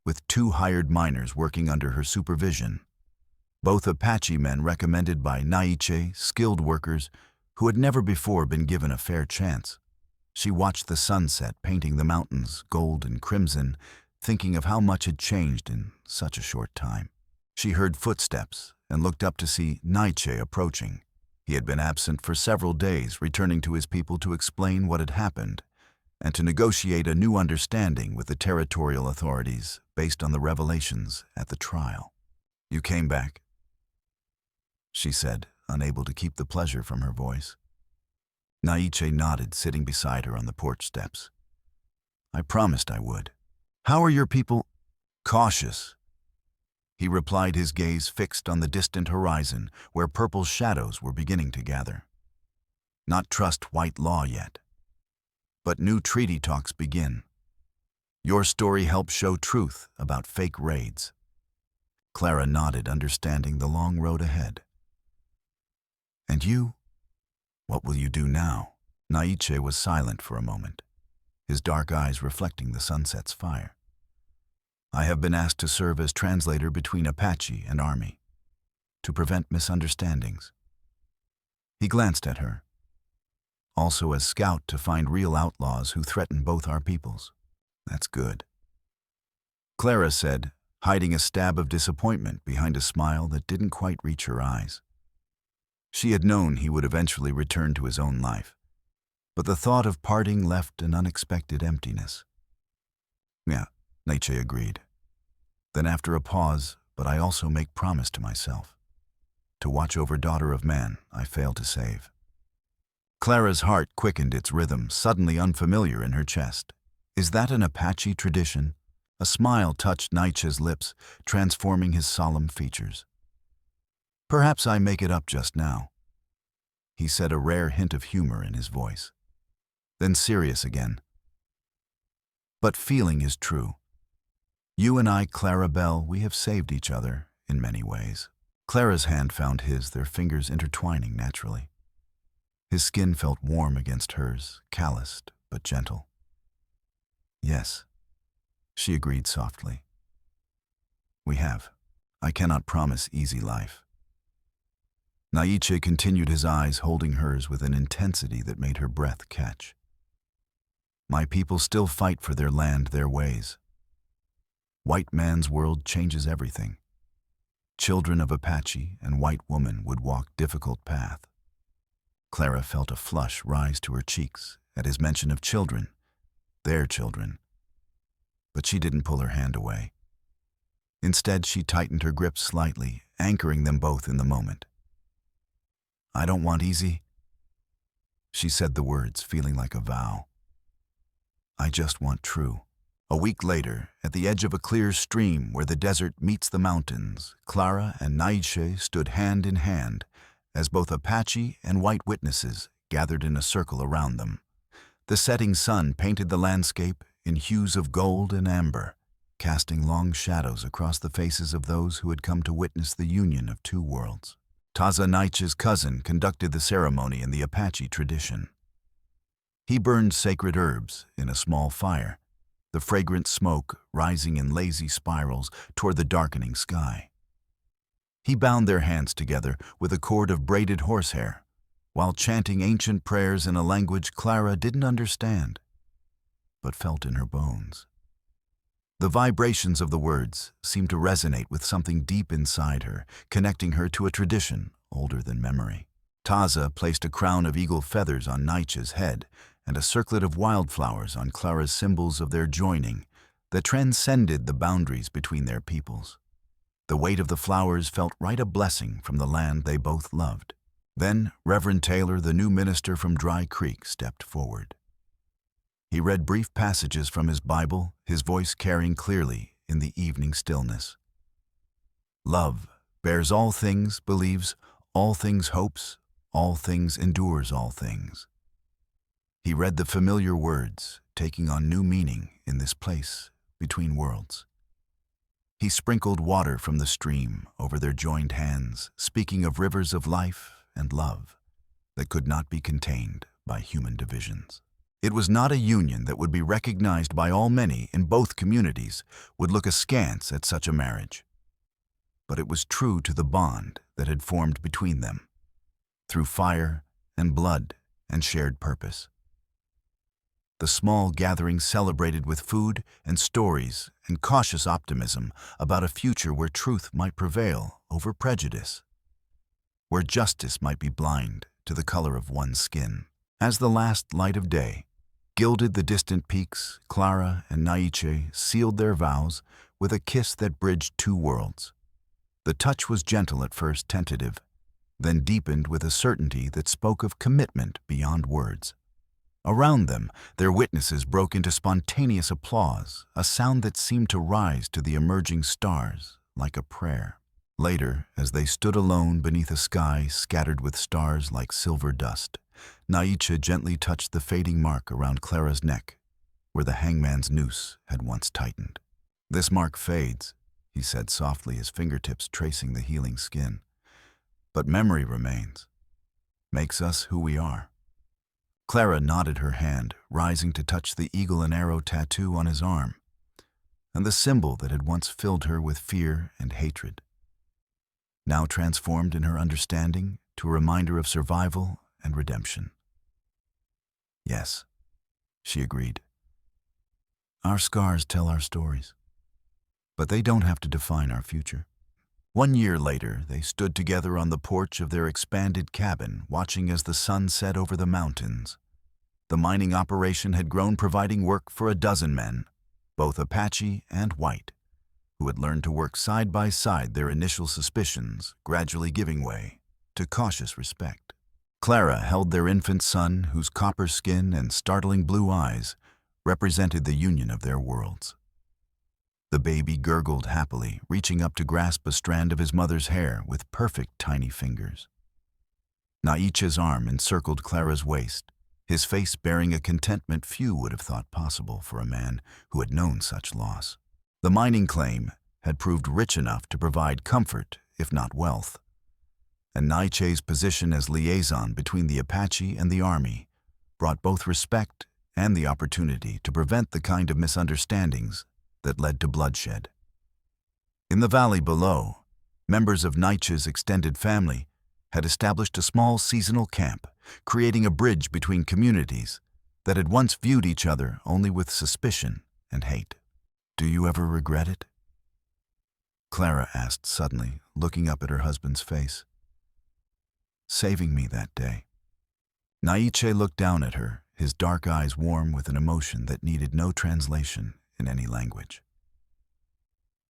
with 2 hired miners working under her supervision. Both Apache men recommended by Naichi, skilled workers who had never before been given a fair chance. She watched the sunset painting the mountains gold and crimson, thinking of how much had changed in such a short time. She heard footsteps and looked up to see Naichi approaching. He had been absent for several days, returning to his people to explain what had happened and to negotiate a new understanding with the territorial authorities based on the revelations at the trial. "You came back," she said, unable to keep the pleasure from her voice. Naiche nodded, sitting beside her on the porch steps. "I promised I would." "How are your people?" "Cautious," he replied, his gaze fixed on the distant horizon where purple shadows were beginning to gather. "Not trust white law yet. But new treaty talks begin. Your story helps show truth about fake raids." Clara nodded, understanding the long road ahead. "And you? What will you do now?" Naiche was silent for a moment, his dark eyes reflecting the sunset's fire. "I have been asked to serve as translator between Apache and Army, to prevent misunderstandings." He glanced at her. "Also as scout to find real outlaws who threaten both our peoples." "That's good," Clara said, hiding a stab of disappointment behind a smile that didn't quite reach her eyes. She had known he would eventually return to his own life, but the thought of parting left an unexpected emptiness. "Yeah," Naiche agreed. Then after a pause, "But I also make promise to myself, to watch over daughter of man I fail to save." Clara's heart quickened its rhythm, suddenly unfamiliar in her chest. "Is that an Apache tradition?" A smile touched Naiche's lips, transforming his solemn features. "Perhaps I make it up just now," he said, a rare hint of humor in his voice. Then serious again. "But feeling is true. You and I, Clarabel, we have saved each other in many ways." Clara's hand found his, their fingers intertwining naturally. His skin felt warm against hers, calloused but gentle. "Yes," she agreed softly. "We have. I cannot promise easy life. Naichi continued, his eyes holding hers with an intensity that made her breath catch. My people still fight for their land, their ways. White man's world changes everything. Children of Apache and white woman would walk difficult path. Clara felt a flush rise to her cheeks at his mention of children, their children. But she didn't pull her hand away. Instead, she tightened her grip slightly, anchoring them both in the moment. I don't want easy. She said the words, feeling like a vow. I just want true. A week later, at the edge of a clear stream where the desert meets the mountains, Clara and Naiche stood hand in hand as both Apache and white witnesses gathered in a circle around them. The setting sun painted the landscape in hues of gold and amber, casting long shadows across the faces of those who had come to witness the union of two worlds. Naiche's cousin conducted the ceremony in the Apache tradition. He burned sacred herbs in a small fire, the fragrant smoke rising in lazy spirals toward the darkening sky. He bound their hands together with a cord of braided horsehair, while chanting ancient prayers in a language Clara didn't understand, but felt in her bones. The vibrations of the words seemed to resonate with something deep inside her, connecting her to a tradition older than memory. Taza placed a crown of eagle feathers on Naiche's head and a circlet of wildflowers on Clara's, symbols of their joining that transcended the boundaries between their peoples. The weight of the flowers felt right, a blessing from the land they both loved. Then Reverend Taylor, the new minister from Dry Creek, stepped forward. He read brief passages from his Bible, his voice carrying clearly in the evening stillness. Love bears all things, believes all things, hopes all things, endures all things. He read the familiar words, taking on new meaning in this place between worlds. He sprinkled water from the stream over their joined hands, speaking of rivers of life and love that could not be contained by human divisions. It was not a union that would be recognized by all. Many in both communities would look askance at such a marriage. But it was true to the bond that had formed between them, through fire and blood and shared purpose. The small gathering celebrated with food and stories and cautious optimism about a future where truth might prevail over prejudice, where justice might be blind to the color of one's skin. As the last light of day gilded the distant peaks, Clara and Naiche sealed their vows with a kiss that bridged two worlds. The touch was gentle at first, tentative, then deepened with a certainty that spoke of commitment beyond words. Around them, their witnesses broke into spontaneous applause, a sound that seemed to rise to the emerging stars like a prayer. Later, as they stood alone beneath a sky scattered with stars like silver dust, Naiche gently touched the fading mark around Clara's neck, where the hangman's noose had once tightened. This mark fades, he said softly, his fingertips tracing the healing skin. But memory remains, makes us who we are. Clara nodded her hand, rising to touch the eagle and arrow tattoo on his arm, and the symbol that had once filled her with fear and hatred, now transformed in her understanding to a reminder of survival and redemption. Yes, she agreed. Our scars tell our stories, but they don't have to define our future. 1 year later, they stood together on the porch of their expanded cabin, watching as the sun set over the mountains. The mining operation had grown, providing work for 12 men, both Apache and white, who had learned to work side by side, their initial suspicions gradually giving way to cautious respect. Clara held their infant son, whose copper skin and startling blue eyes represented the union of their worlds. The baby gurgled happily, reaching up to grasp a strand of his mother's hair with perfect tiny fingers. Naiche's arm encircled Clara's waist, his face bearing a contentment few would have thought possible for a man who had known such loss. The mining claim had proved rich enough to provide comfort, if not wealth, and Naiche's position as liaison between the Apache and the army brought both respect and the opportunity to prevent the kind of misunderstandings that led to bloodshed. In the valley below, members of Naiche's extended family had established a small seasonal camp, creating a bridge between communities that had once viewed each other only with suspicion and hate. "Do you ever regret it?" Clara asked suddenly, looking up at her husband's face. "Saving me that day." Naiche looked down at her, his dark eyes warm with an emotion that needed no translation in any language.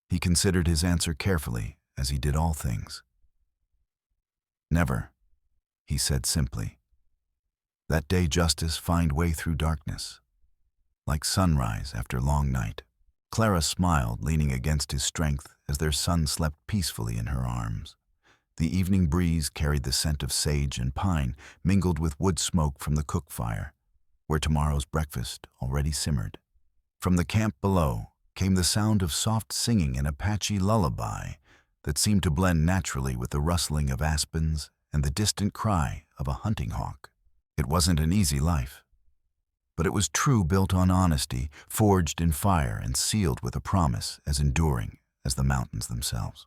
He considered his answer carefully, as he did all things. "Never," he said simply. "That day justice find way through darkness, like sunrise after long night." Clara smiled, leaning against his strength as their son slept peacefully in her arms. The evening breeze carried the scent of sage and pine, mingled with wood smoke from the cook fire, where tomorrow's breakfast already simmered. From the camp below came the sound of soft singing an Apache lullaby that seemed to blend naturally with the rustling of aspens and the distant cry of a hunting hawk. It wasn't an easy life, but it was true, built on honesty, forged in fire and sealed with a promise as enduring as the mountains themselves.